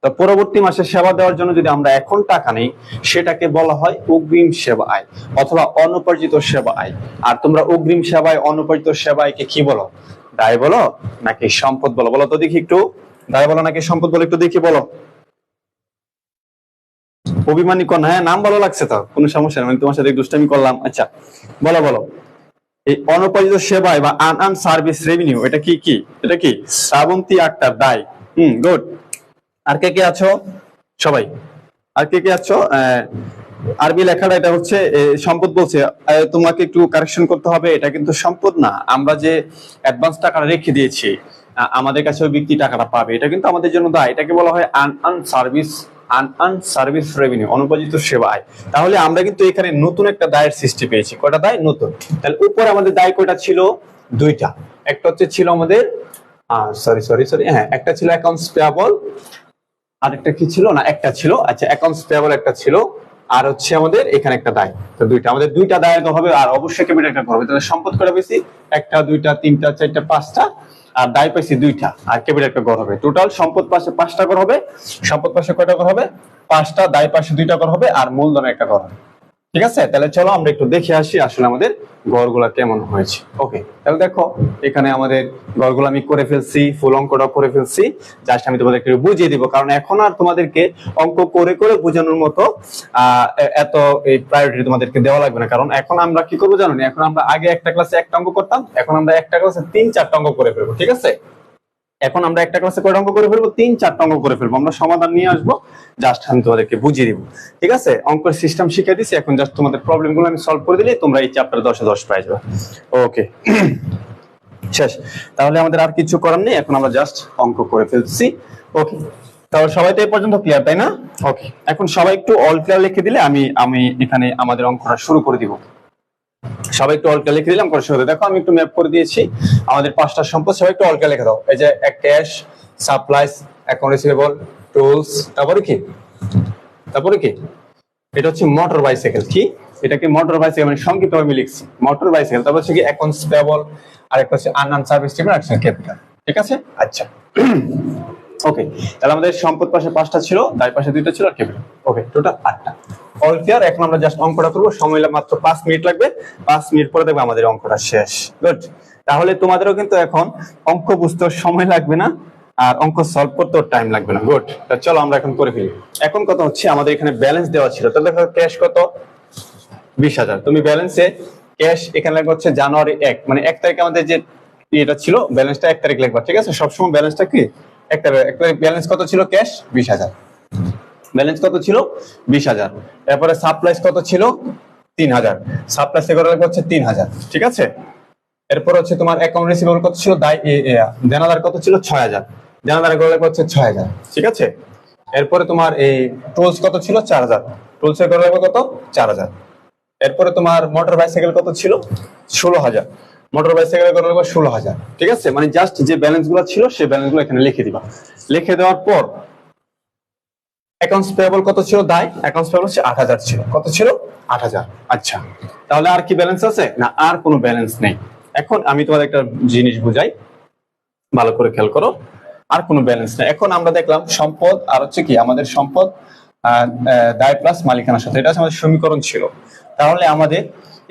তো পরবর্তী মাসে সেবা দেওয়ার জন্য যদি আমরা এখন টাকা নেই, সেটাকে বলা হয় অগ্রিম সেবা আয় অথবা অনুপার্জিত সেবা আয়। আর তোমরা অগ্রিম সেবায়, অনুপার্জিত সেবায়কে কি বলো, দায় বলো নাকি সম্পদ বলো? বলো তো দেখি একটু, দায় বলো নাকি সম্পদ বলো, একটু দেখি বলো। অভিমানী কোন, হ্যাঁ নাম ভালো লাগছে, তো কোনো সমস্যা নেই, তোমার সাথে দুষ্টামি করলাম। আচ্ছা বলো বলো, এই অনুপার্জিত সেবায় বা আনআর্ন সার্ভিস রেভিনিউ, এটা কি কি, এটা কি শ্রাবন্তী আক্তার দায়। গুড। আর কে কে আছো সবাই, আর কে কে আছো? আরবি লেখাটা এটা হচ্ছে সম্পদ বলছে, তোমাকে একটু কারেকশন করতে হবে, এটা কিন্তু সম্পদ না। আমরা যে অ্যাডভান্স টাকাটা রেখে দিয়েছি, আমাদের কাছে ওই ব্যক্তি টাকাটা পাবে, এটা কিন্তু আমাদের জন্য দায়, এটাকে বলা হয় আনআর্ন সার্ভিস রেভিনিউ, অনুপার্জিত সেবা আয়। তাহলে আমরা কিন্তু এখানে নতুন একটা দায়ের সৃষ্টি পেয়েছি, কয়টা দায় নতুন। তাহলে উপরে আমাদের দায় কয়টা ছিল, 2টা। একটা হচ্ছে ছিল আমাদের হ্যাঁ একটা ছিল অ্যাকাউন্টস পেয়াবল, আর একটা কি ছিল না, একটা ছিল, আচ্ছা অ্যাকাউন্টস পেয়াবল একটা ছিল, আর হচ্ছে আমাদের এখানে একটা দায়। তো 2টা, আমাদের 2টা দায়ের হবে, আর অবশ্যই ক্যাপিটাল একটা হবে। তাহলে সম্পদ কয়টা পেয়েছি, 1টা 2টা 3টা 4টা 5টা, আর দায় পাইছি 2টা, আর ক্যাপিটাল একটা ঘর হবে। টোটাল সম্পদ পাশে 5টা ঘর হবে, সম্পদ পাশে কয়টা ঘর হবে, 5টা, দায় পাশে 2টা ঘর হবে, আর মূলধনের একটা ঘর হবে। ঠিক আছে, তাহলে চলো আমরা একটু দেখে আসি আসলে আমাদের ঘরগুলা কেমন হয়েছে। ওকে, তাহলে দেখো এখানে আমাদের ঘরগুলো আমি করে ফেলছি, ফুল অঙ্কটা করে ফেলছি, জাস্ট আমি তোমাদেরকে বুঝিয়ে দিব, কারণ এখন আর তোমাদেরকে অঙ্ক করে করে বোঝানোর মতো এত এই প্রায়োরিটি তোমাদেরকে দেওয়া লাগবে না। কারণ এখন আমরা কি করবো জানো, এখন আমরা আগে একটা ক্লাসে একটা অঙ্ক করতাম, এখন আমরা একটা ক্লাসে 3-4টা অঙ্ক করে ফেলবো। ঠিক আছে, এখন আমরা একটা ক্লাসে কয়টা অঙ্ক করে ফেলবো, 3-4টা অঙ্ক করে ফেলবো, আমরা সমাধান নিয়ে আসবো, জাস্ট আমি তোমাদেরকে বুঝিয়ে দিব। ঠিক আছে, অঙ্কের সিস্টেম শিখিয়ে দিচ্ছি, এখন জাস্ট তোমাদের প্রবলেম গুলো আমি সলভ করে দিলে তোমরা এই চ্যাপ্টার 10-এ 10 পেয়ে যাবে। ওকে শেষ, তাহলে আমাদের আর কিছু করার নেই, এখন আমরা জাস্ট অঙ্ক করে ফেলছি। ওকে, তাহলে সবাই তো এই পর্যন্ত ক্লিয়ার, তাই না? ওকে, এখন সবাই একটু অল ক্লিয়ার লিখে দিলে আমি এখানে আমাদের অঙ্কটা শুরু করে দিব। সবাই একটু অল ক্লিয়ার লিখে দিলাম, করে শুরু। দেখো আমি একটু ম্যাপ করে দিয়েছি আমাদের 5টা সম্পদ, সবাই একটু অল ক্লিয়ার লিখে দাও। এই যে cash, supplies, account receivable, tools, তারপরে কি, এটা হচ্ছে মোটর বাইসাইকেল। কি, এটাকে মোটর বাইসাইকেল মানে সংক্ষিপ্ত ভাবে লিখছি মোটর বাইসাইকেল। তারপর হচ্ছে কি অ্যাকাউন্টস পেয়েবল, আর একটা হচ্ছে আনআর্ন সার্ভিস পেমেন্ট, আর ক্যাপিটাল। ঠিক আছে, আচ্ছা ওকে, তাহলে আমাদের সম্পদ পাশে 5টা ছিল, দায় পাশে 2টা ছিল, আর ক্যাপিটাল। ওকে, টোটাল 8টা। All clear. এখন আমরা জাস্ট অঙ্কটা করবো, সময় মাত্র 5 মিনিট লাগবে, 5 মিনিট পরে দেখবো আমাদের অঙ্কটা শেষ। গুড, তাহলে তোমাদেরও কিন্তু এখন অঙ্ক বুঝতে সময় লাগবে না, আর অঙ্ক সলভ করতেও টাইম লাগবে না। গুড, চলো আমরা এখন করে ফেলি। এখন কত হচ্ছে, আমাদের এখানে ব্যালেন্স দেওয়া ছিল, তাহলে দেখো ক্যাশ কত, 20,000। তুমি ব্যালেন্সে ক্যাশ এখানে লাগবে হচ্ছে জানুয়ারি 1, মানে 1 তারিখে আমাদের যে এটা ছিল ব্যালেন্সটা 1 তারিখ লাগবে। ঠিক আছে, সবসময় ব্যালেন্সটা কি 1 তারিখ। ব্যালেন্স কত ছিল, ক্যাশ 20,000, ব্যালেন্স কত ছিল 20,000। এরপরে সাপ্লাইস কত ছিল 3,000, সাপ্লাইস এগুলো লাগবে হচ্ছে 3,000। ঠিক আছে, এরপর হচ্ছে তোমার অ্যাকাউন্ট রিসিভেবল কত ছিল, দেনাদার কত ছিল 6,000, দেনাদার এগুলো লাগবে হচ্ছে 6,000। ঠিক আছে, এরপরে তোমার এই টুলস কত ছিল 4,000, টুলস এগুলো লাগবে কত 4,000। এরপরে তোমার মোটর বাইসাইকেল কত ছিল 16,000, মোটর বাইসাইকেল এগুলো লাগবে 16,000। ঠিক আছে, মানে জাস্ট যে ব্যালেন্স গুলো ছিল সেই ব্যালেন্স গুলো এখানে লিখে দিবা। লিখে দেওয়ার পর অ্যাকাউন্টস পেয়েবল কত ছিল, দায় অ্যাকাউন্টস পেয়েবল হচ্ছে 8,000 ছিল, কত ছিল 8,000। আচ্ছা, তাহলে আর কি ব্যালেন্স আছে না, আর কোনো ব্যালেন্স নেই। এখন আমি তোমাদের একটা জিনিস বুঝাই, ভালো করে খেয়াল করো, আর কোনো ব্যালেন্স নেই। এখন আমরা দেখলাম সম্পদ আর হচ্ছে কি আমাদের সম্পদ দায় প্লাস মালিকানার সাথে, এটা আমাদের সমীকরণ ছিল। তাহলে আমাদের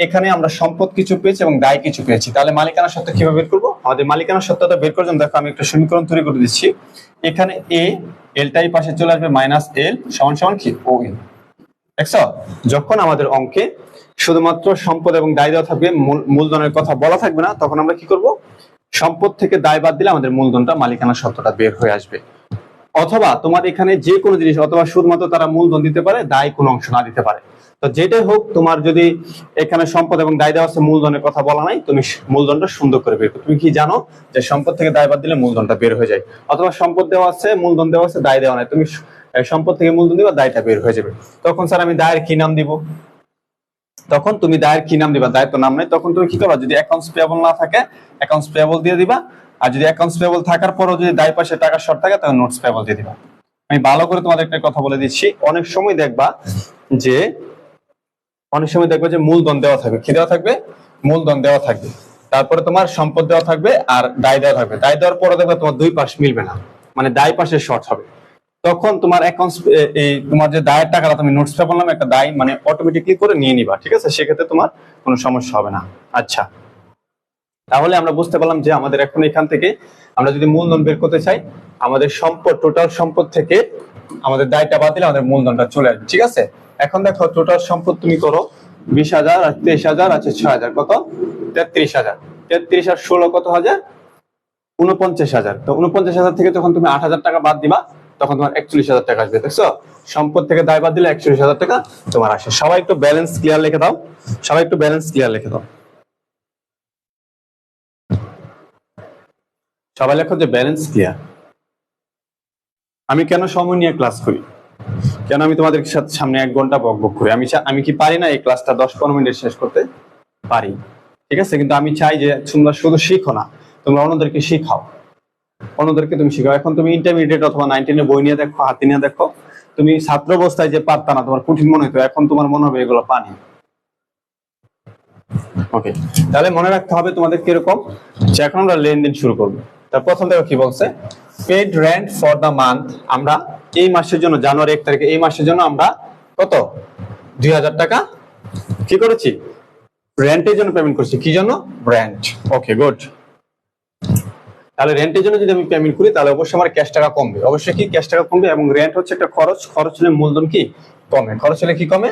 এখানে আমরা সম্পদ কিছু পেয়েছি এবং দায় কিছু পেয়েছি, তাহলে মালিকানার সত্ত্ব কিভাবে বের করবো? আমাদের মালিকানার সত্ত্বটা বের করার জন্য দেখো আমি একটা সমীকরণ তৈরি করে দিচ্ছি। এখানে এলটাই পাশে চলে আসবে, মাইনাস এল সমান সমান কি ও এল। দেখছো, যখন আমাদের অঙ্কে শুধুমাত্র সম্পদ এবং দায় দেওয়া থাকবে, মূলধনের কথা বলা থাকবে না, তখন আমরা কি করব, সম্পদ থেকে দায় বাদ দিলে আমাদের মূলধনটা মালিকানা সত্ত্বটা বের হয়ে আসবে। অথবা তোমার এখানে যে কোনো জিনিস অথবা শুধুমাত্র তারা মূলধন দিতে পারে, দায় কোনো অংশ না দিতে পারে। তো যেটাই হোক, তোমার যদি এখানে সম্পদ এবং দায় দেওয়া আছে, মূলধনের কথা বলা নাই, তুমি মূলধনটা সুন্দর করে বের করো। তুমি কি জানো যে সম্পদ থেকে দায় বাদ দিলে মূলধনটা বের হয়ে যায়, অথবা সম্পদ দেওয়া আছে, মূলধন দেওয়া আছে, দায় দেওয়া নাই, তুমি সম্পদ থেকে মূলধন দিবা, দায়টা বের হয়ে যাবে। তখন স্যার আমি দায়ের কি নাম দিব? তখন তুমি দায়ের কি নাম দিবা? দায়ের তো নাম নাই। তখন তুমি কি করবা? যদি অ্যাকাউন্টস পেয়েবল না থাকে, অ্যাকাউন্টস পেয়েবল দিয়ে দিবা। আর যদি অ্যাকাউন্টস পেয়েবল থাকার পরও যদি দায় পাশে টাকা শর্ট থাকে, তাহলে নোটস পেয়েবল দিয়ে দিবা। আমি ভালো করে তোমাদের একটা কথা বলে দিচ্ছি, অনেক সময় দেখবা যে মূলধন দেওয়া থাকবে। কি দেওয়া থাকবে? মূলধন দেওয়া থাকবে, তারপরে তোমার সম্পদ দেওয়া থাকবে, আর দায় দেওয়া থাকবে। দায় দেওয়ার পরে দেখবে তোমার দুই পাশ মিলবে না, মানে দায় পাশে শর্ট হবে। তখন তোমার অ্যাকাউন্টস, এই তোমার যে দায়ের টাকাটা তুমি নোটস পেয়েবল নামে একটা দায় মানে অটোমেটিকলি করে নিয়ে নিবা, ঠিক আছে? সেক্ষেত্রে তোমার কোনো সমস্যা হবে না। আচ্ছা, তাহলে আমরা বুঝতে পারলাম যে আমাদের এখন এখান থেকে আমরা যদি মূলধন বের করতে চাই, আমাদের সম্পদ, টোটাল সম্পদ থেকে আমাদের দায়টা বাদ দিলে আমাদের মূলধনটা চলে আসবে, ঠিক আছে? এখন দেখো, টোটাল সম্পদ তুমি করো 20,000 আর 23,000 আছে 6,000, কত? 33,000। 33 আর 16 কত হাজার? 49,000। তো 49,000 থেকে যখন তুমি 8,000 টাকা বাদ দিবা, তখন তোমার 41,000 টাকা আসবে। দেখছো, সম্পদ থেকে দায় বাদ দিলে 41,000 টাকা তোমার আসে। সবাই একটু ব্যালেন্স ক্লিয়ার লিখে দাও, সবাই একটু ব্যালেন্স ক্লিয়ার লিখে দাও। সবাই লেখো যে ব্যালেন্স ক্লিয়ার। আমি কেন সময় নিয়ে ক্লাস করি, কেন আমি তোমাদের সাথে সামনে 1 ঘন্টা বক বক করি? আমি কি পারি না এই ক্লাসটা 10-15 মিনিটে শেষ করতে? পারি, ঠিক আছে? কিন্তু আমি চাই যে তোমরা শুধু শিখো না, তোমরা অন্যদেরকে শিখাও, অন্যদেরকে তুমি শিখাও। এখন তুমি ইন্টারমিডিয়েট অথবা 9-10 বই নিয়ে দেখো, হাতে নিয়ে দেখো, তুমি ছাত্র অবস্থায় যে পারতা না, তোমার কঠিন মনে হতো, এখন তোমার মনে হবে এগুলো পানি। ওকে, তাহলে মনে রাখতে হবে তোমাদের কিরকম, যে এখন আমরা লেনদেন শুরু করবো। তার প্রথম দেখো কি বলছে, paid rent for the month. আমরা এই মাসের জন্য, জানুয়ারি 1 তারিখে, এই মাসের জন্য আমরা কত? 2,000 টাকা কি করেছি? রেন্টের জন্য পেমেন্ট করছি। কি জন্য? রেন্ট। ওকে, গুড। তাহলে রেন্টের জন্য যদি আমি পেমেন্ট করি, তাহলে অবশ্যই আমার ক্যাশ টাকা কমবে, অবশ্যই কি ক্যাশ টাকা কমবে। এবং রেন্ট হচ্ছে একটা খরচ, খরচ হলে মূলধন কি কমে, খরচ হলে কি কমে?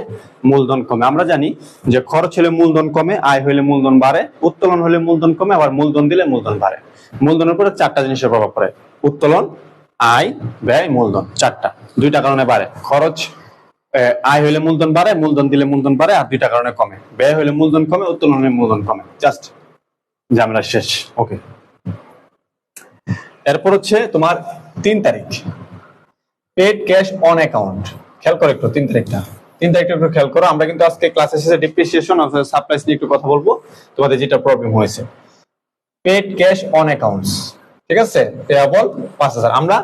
মূলধন কমে। আমরা জানি যে খরচ হলে মূলধন কমে, আয় হলে মূলধন বাড়ে, উত্তোলন হলে মূলধন কমে, আবার মূলধন দিলে মূলধন বাড়ে। মূলধনের উপরে 4টা জিনিসের প্রভাব পড়ে: উত্তোলন, আয়, ব্যয়, মূলধন। 4টা, 2টা কারণে বাড়ে। খরচ, আয় হলে মূলধন বাড়ে, মূলধন দিলে মূলধন বাড়ে, আর 2টা কারণে কমে। ব্যয় হলে মূলধন কমে, উত্তোলন হলে মূলধন কমে। জাস্ট ঝামেলা শেষ। ওকে, এরপর হচ্ছে তোমার 3 তারিখ, পেড ক্যাশ অন অ্যাকাউন্ট। খেয়াল করো একটু 3 তারিখটা, 3 তারিখটা একটু খেয়াল করো। আমরা কিন্তু আজকে ক্লাসের শেষে ডিপ্রিসিয়েশন অফ সাপ্লাইস নিয়ে একটু কথা বলবো, তোমাদের যেটা প্রবলেম হয়েছে। পেড ক্যাশ অন অ্যাকাউন্টস, ঠিক আছে? পেয়াবল 5,000, আমরা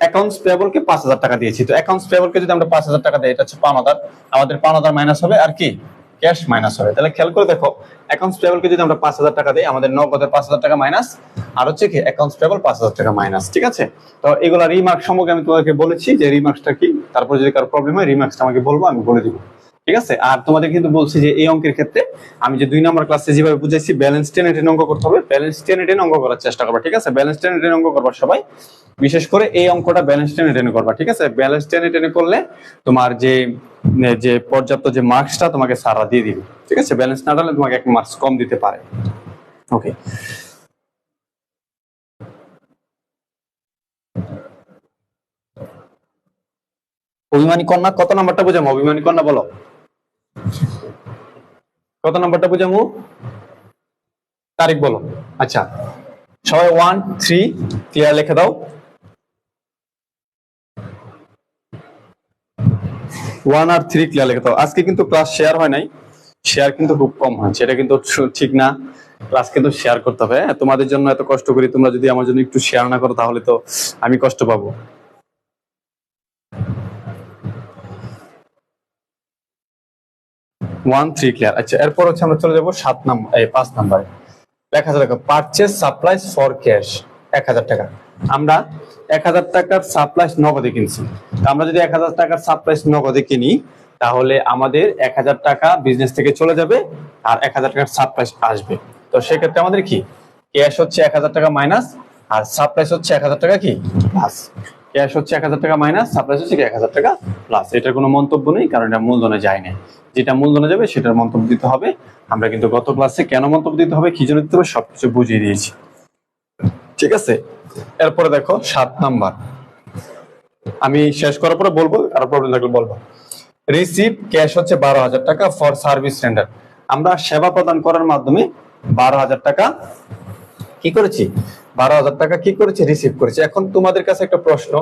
অ্যাকাউন্টস পেয়াবল কে 5,000 টাকা দিয়েছি। তো অ্যাকাউন্টস পেয়াবল কে যদি আমরা 5,000 টাকা দিই, এটা হচ্ছে পাওনাদার, আমাদের পাওনাদার মাইনাস হবে, আর কি ক্যাশ মাইনাস হবে। তাহলে খেয়াল করে দেখো, অ্যাকাউন্টস পেয়াবল কে যদি আমরা 5,000 টাকা দিই, আমাদের নগদের 5,000 টাকা মাইনাস, আর হচ্ছে কি অ্যাকাউন্টস পেয়াবল 5,000 টাকা মাইনাস, ঠিক আছে? তো এগুলা রিমার্ক সম্পর্কে আমি তোমাদেরকে বলেছি যে রিমার্কসটা কি, তারপর যদি কারো প্রবলেম হয় রিমার্কসটা আমাকে বলবো, আমি বলে দিব, ঠিক আছে? আর তোমাদের কিন্তু বলছি যে এই অঙ্কের ক্ষেত্রে আমি যে 2 নম্বর ক্লাসে যেভাবে বুঝাইছি, ব্যালেন্স টেনে টেনে অঙ্ক করতে হবে, ব্যালেন্স টেনে টেনে অঙ্ক করার চেষ্টা করবা, ঠিক আছে? ব্যালেন্স টেনে টেনে অঙ্ক করবা সবাই, বিশেষ করে এই অঙ্কটা ব্যালেন্স টেনে টেনে করবা, ঠিক আছে? ব্যালেন্স টেনে টেনে করলে তোমার যে যে পর্যাপ্ত যে মার্কসটা তোমাকে স্যাররা দিয়ে দিবে, ঠিক আছে? ব্যালেন্স না টানলে তোমাকে 1 মার্কস কম দিতে পারে। ওকে, অভিমানী কন্যা কত নাম্বারটা বুঝামো? অভিমানী কন্যা বলো, কত নাম্বারটা বুঝামো? তারিখ বলো। আচ্ছা, সবাই 1, 3 ক্লিয়ার লিখে দাও। 1 আর 3 ক্লিয়ার লিখে দাও। আজকে কিন্তু ক্লাস শেয়ার হয় নাই, শেয়ার কিন্তু খুব কম হয়েছে, এটা কিন্তু ঠিক না। ক্লাস কিন্তু শেয়ার করতে হবে। তোমাদের জন্য এত কষ্ট করি, তোমরা যদি আমার জন্য একটু শেয়ার না করো, তাহলে তো আমি কষ্ট পাবো। 1, 3 ক্লিয়ার। আচ্ছা, এরপর হচ্ছে আমরা চলে যাবো 5 নাম্বারে। লেখা আছে, দেখো, পারচেজ সাপ্লাইস ফর ক্যাশ 1,000 টাকা। আমরা 1,000 টাকার সাপ্লাইস নগদে কিনছি। আমরা যদি 1,000 টাকার সাপ্লাইস নগদে কিনি, তাহলে আমাদের 1,000 টাকা বিজনেস থেকে চলে যাবে, আর 1,000 টাকার সাপ্লাইস আসবে। তো সেক্ষেত্রে আমাদের কি, ক্যাশ হচ্ছে 1,000 টাকা মাইনাস, আর সাপ্লাইস হচ্ছে 1,000 টাকা কি প্লাস। ক্যাশ হচ্ছে 1,000 টাকা মাইনাস, সাপ্লাইস হচ্ছে 1,000 টাকা প্লাস। এটার কোনো মন্তব্য নেই, কারণ এটা মূলধনে যায় না। যেটা মূলধনে যাবে সেটার মন্তব্য দিতে হবে। আমরা কিন্তু গত ক্লাসে কেন মন্তব্য দিতে হবে, কি জন্য দিতে হবে, সবকিছু বুঝিয়ে দিয়েছি। ঠিক আছে। এরপরে দেখো 7 নাম্বার, আমি শেষ করার পরে বলবো, আর প্রবলেম থাকলে বলবো। রিসিভ ক্যাশ হচ্ছে 12,000 টাকা ফর সার্ভিস রেন্ডার। আমরা সেবা প্রদান করার মাধ্যমে 12,000 টাকা কি করেছি, 12,000 টাকা কি করেছি, রিসিভ করেছি। এখন তোমাদের কাছে একটা প্রশ্ন,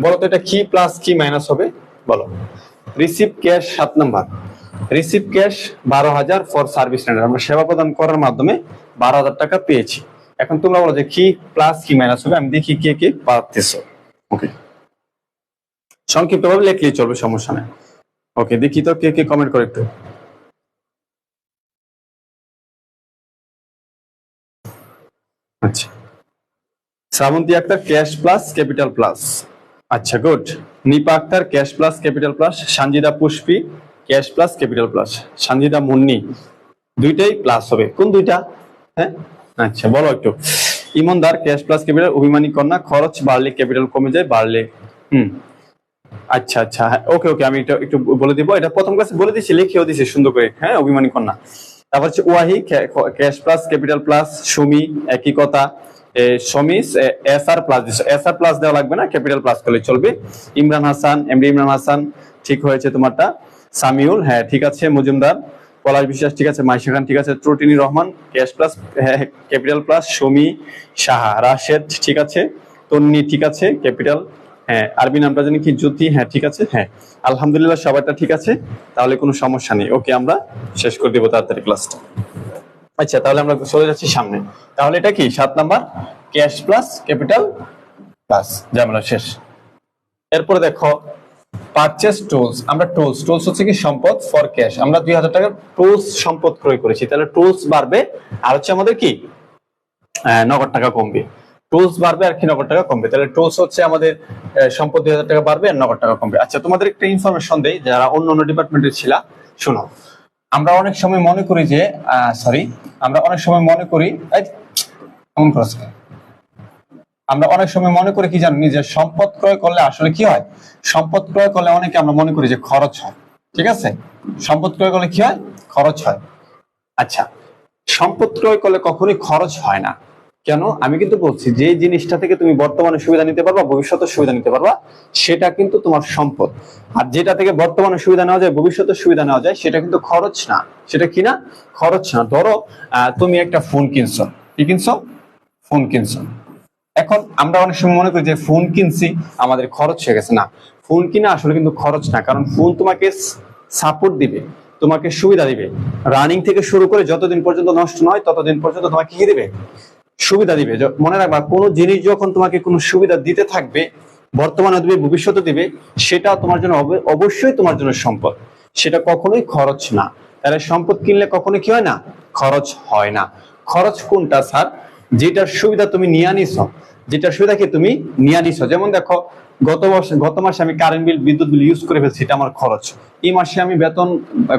বলো তো এটা কি প্লাস কি মাইনাস হবে, বলো। Receive cash 7 number, receive cash 12,000 for service render, আমরা সেবা প্রদান করার মাধ্যমে 12,000 টাকা পেয়েছি। এখন তোমরা বলো যে কি প্লাস কি মাইনাস হবে, আমি দেখি কে কে পারতেছো। ওকে, সংক্ষিপ্তভাবে লিখলেই চলবে, সমস্যা নেই। ওকে, দেখি তো কে কে কমেন্ট করে একটু। আচ্ছা, Shrabanti Akter cash plus capital plus, আচ্ছা good. Nipa Akter cash plus capital plus, Sanjida Pushpi cash plus capital plus, Sanjida Munni দুইটাই প্লাস হবে, কোন দুইটা? হ্যাঁ, আচ্ছা বলো একটু। ইমনদার ক্যাশ প্লাস ক্যাপিটাল, অভিমানী কন্যা খরচ বাড়লে ক্যাপিটাল কমে যায়, বাড়লে আচ্ছা আচ্ছা, ওকে ওকে, আমি এটা একটু বলে দিব, এটা প্রথম ক্লাসে বলে দিয়েছি, লিখেও দিয়েছি সুন্দর করে, হ্যাঁ, অভিমানী কন্যা। তারপর হচ্ছে ওয়াহি cash plus capital plus, Sumi একই কথা, সমিস এস আর প্লাস দিছো, এস আর প্লাস দেওয়া লাগবে না, ক্যাপিটাল প্লাস করলে চলবে। ইমরান হাসান, এমডি ইমরান হাসান ঠিক হয়েছে তোমারটা। সামিউল হ্যাঁ ঠিক আছে, মজুমদার, পলাশ বিশ্বাস ঠিক আছে, মাইশা খান ঠিক আছে, ত্রুটিনি Rahman cash plus capital plus, Sumi Saha, Rashed ঠিক আছে, তন্নি ঠিক আছে ক্যাপিটাল, হ্যাঁ আরবি নামটা জানি কি, জ্যোতি, হ্যাঁ ঠিক আছে, হ্যাঁ আলহামদুলিল্লাহ সবাইটা ঠিক আছে, তাহলে কোনো সমস্যা নেই। ওকে, আমরা শেষ করে দেবো তাড়াতাড়ি ক্লাসটা। আচ্ছা, তাহলে আমরা চলে যাচ্ছি সামনে। তাহলে এটা কি 7 number, cash plus capital plus, ঝামেলা শেষ। এরপরে দেখো পারচেজ টুলস, আমরা টুলস হচ্ছে কি সম্পদ, ফর ক্যাশ আমরা 2,000 টাকার টুলস সম্পদ ক্রয় করেছি, তাহলে টুলস বাড়বে, আর হচ্ছে আমাদের কি নগদ টাকা কমবে। টুলস বাড়বে আর কি নগদ টাকা কমবে, তাহলে টুলস হচ্ছে আমাদের সম্পদ 2,000 টাকা বাড়বে আর নগদ টাকা কমবে। আচ্ছা, তোমাদের একটা ইনফরমেশন দেই, যারা অন্য অন্য ডিপার্টমেন্টের ছিল, শোনো। আমরা অনেক সময় মনে করি যে আমরা অনেক সময় মনে করি কি জানি, যে সম্পদ ক্রয় করলে আসলে কি হয়, সম্পদ ক্রয় করলে অনেকে আমরা মনে করি যে খরচ হয়, ঠিক আছে, সম্পদ ক্রয় করলে কি হয়, খরচ হয়। আচ্ছা, সম্পদ ক্রয় করলে কখনোই খরচ হয় না। কেন? আমি কিন্তু বলছি যে জিনিসটা থেকে তুমি বর্তমানে সুবিধা নিতে পারবা, ভবিষ্যতে সুবিধা নিতে পারবা, সেটা কিন্তু তোমার সম্পদ। আর যেটা থেকে বর্তমানে সুবিধা নেওয়া যায়, ভবিষ্যতে সুবিধা নেওয়া যায়, সেটা কিন্তু খরচ না। সেটা কি না? খরচ না। ধরো তুমি একটা ফোন কিনছো, কি কিনছো? ফোন কিনছো। এখন আমরা অনেক সময় মনে করি যে ফোন কিনছি আমাদের খরচ হয়ে গেছে, না, ফোন কিনা আসলে কিন্তু খরচ না, কারণ ফোন তোমাকে সাপোর্ট দিবে, তোমাকে সুবিধা দিবে, রানিং থেকে শুরু করে যতদিন পর্যন্ত নষ্ট নয় ততদিন পর্যন্ত তোমাকে কি দিবে, সুবিধা দিবে। মনে রাখবা, কোনো জিনিস যখন তোমাকে কোনো সুবিধা দিতে থাকবে, বর্তমানে দিবে, ভবিষ্যতে দিবে, সেটা তোমার জন্য অবশ্যই তোমার জন্য সম্পদ, সেটা কখনোই খরচ না। তাহলে সম্পদ কিনলে কখনো কি হয় না, খরচ হয় না। খরচ কোনটা স্যার? যেটার সুবিধা তুমি নিয়ে নিছো, যেটার সুবিধা কি তুমি নিয়ে নিছো। যেমন দেখো, গত মাসে আমি কারেন্ট বিল, বিদ্যুৎ বিল ইউজ করে ফেলছি, এটা আমার খরচ। এই মাসে আমি বেতন,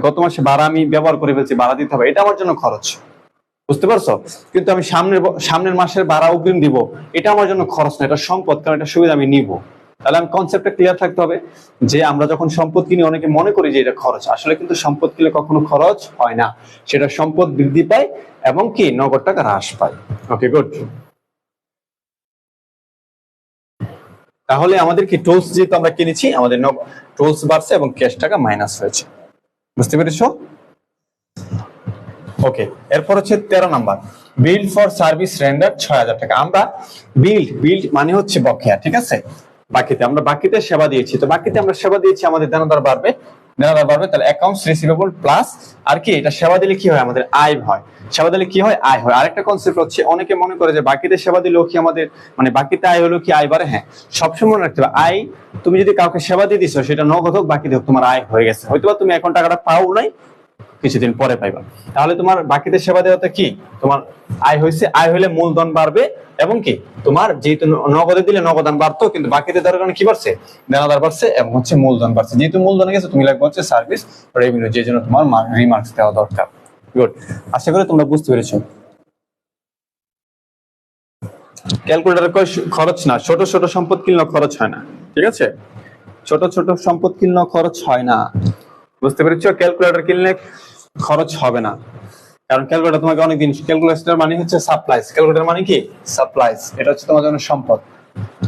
গত মাসে ভাড়া আমি ব্যবহার করে ফেলছি, ভাড়া দিতে হবে, এটা আমার জন্য খরচ, বুঝতে পারছো? কিন্তু আমি সামনের মাসের ভাড়া অগ্রিম দিব, এটা আমার জন্য খরচ না, এটা সম্পদ, কারণ এটা সুবিধা আমি নিব। তাহলে আমি কনসেপ্টটা ক্লিয়ার থাকতে হবে যে আমরা যখন সম্পদ কিনি, অনেকে মনে করি যে এটা খরচ, আসলে কিন্তু সম্পদ কিনলে কখনো খরচ হয় না, সেটা সম্পদ বৃদ্ধি পায় এবং কি নগদ টাকা হ্রাস পায়। ওকে, গুড। তাহলে আমাদের কি টুলস যেহেতু আমরা কিনেছি, আমাদের টুলস বাড়ছে এবং ক্যাশ টাকা মাইনাস হয়েছে, বুঝতে পেরেছো? ওকে, এরপর হচ্ছে 13 number, build for service render 6,000 টাকা। আমরা বিল্ড মানে হচ্ছে বকেয়া, ঠিক আছে, বাকিতে আমরা বাকিতে সেবা দিয়েছি, তো বাকিতে আমরা সেবা দিয়েছি, আমাদের দেনাদার বাড়বে, তাহলে অ্যাকাউন্টস রিসিভেবল প্লাস, আর কি এটা সেবা দিলে কি হয়, আমাদের আয় হয়, সেবা দিলে কি হয়, আয় হয়। আরেকটা কনসেপ্ট হচ্ছে, অনেকে মনে করে যে বাকিতে সেবা দিলেও কি আমাদের, মানে বাকিতে আয় হলো কি আয় বাড়ে, হ্যাঁ, সবসময় মনে রাখতে হবে, আয় তুমি যদি কাউকে সেবা দিয়ে দিছো, সেটা নগদ হোক বাকিতে হোক, তোমার আয় হয়ে গেছে, হয়তো তুমি এখন টাকাটা পাও নাই, কিছুদিন পরে পাইবা, তাহলে তোমার বাকিতে সেবা দেওয়াতে কি তোমার আয় হয়েছে, আয় হলে মূলধন বাড়বে, এবং কি তোমার যেহেতু নগদে দিলে নগদান বাড়তো, কিন্তু বাকিতে দেওয়ার কারণে কি বাড়ছে, দেনাদার বাড়ছে এবং হচ্ছে মূলধন বাড়ছে। যেহেতু মূলধনে গেছে, তুমি লাগবে হচ্ছে সার্ভিস রেভিনিউ, যে জন্য তোমার রিমার্কস দেওয়া দরকার। গুড, আশা করি তোমরা বুঝতে পেরেছো। ক্যালকুলেটর খরচ না, ছোট ছোট সম্পদ কিনলেও খরচ হয় না, ঠিক আছে, ছোট ছোট সম্পদ কিনলেও খরচ হয় না, বুঝতে পেরেছো? ক্যালকুলেটর কিনলে খরচ হবে না, কারণ ক্যালকুলেটর তোমাকে অনেকদিন, ক্যালকুলেটর মানে হচ্ছে সাপ্লাইস, ক্যালকুলেটর মানে কি সাপ্লাইস, এটা হচ্ছে তোমার জন্য সম্পদ।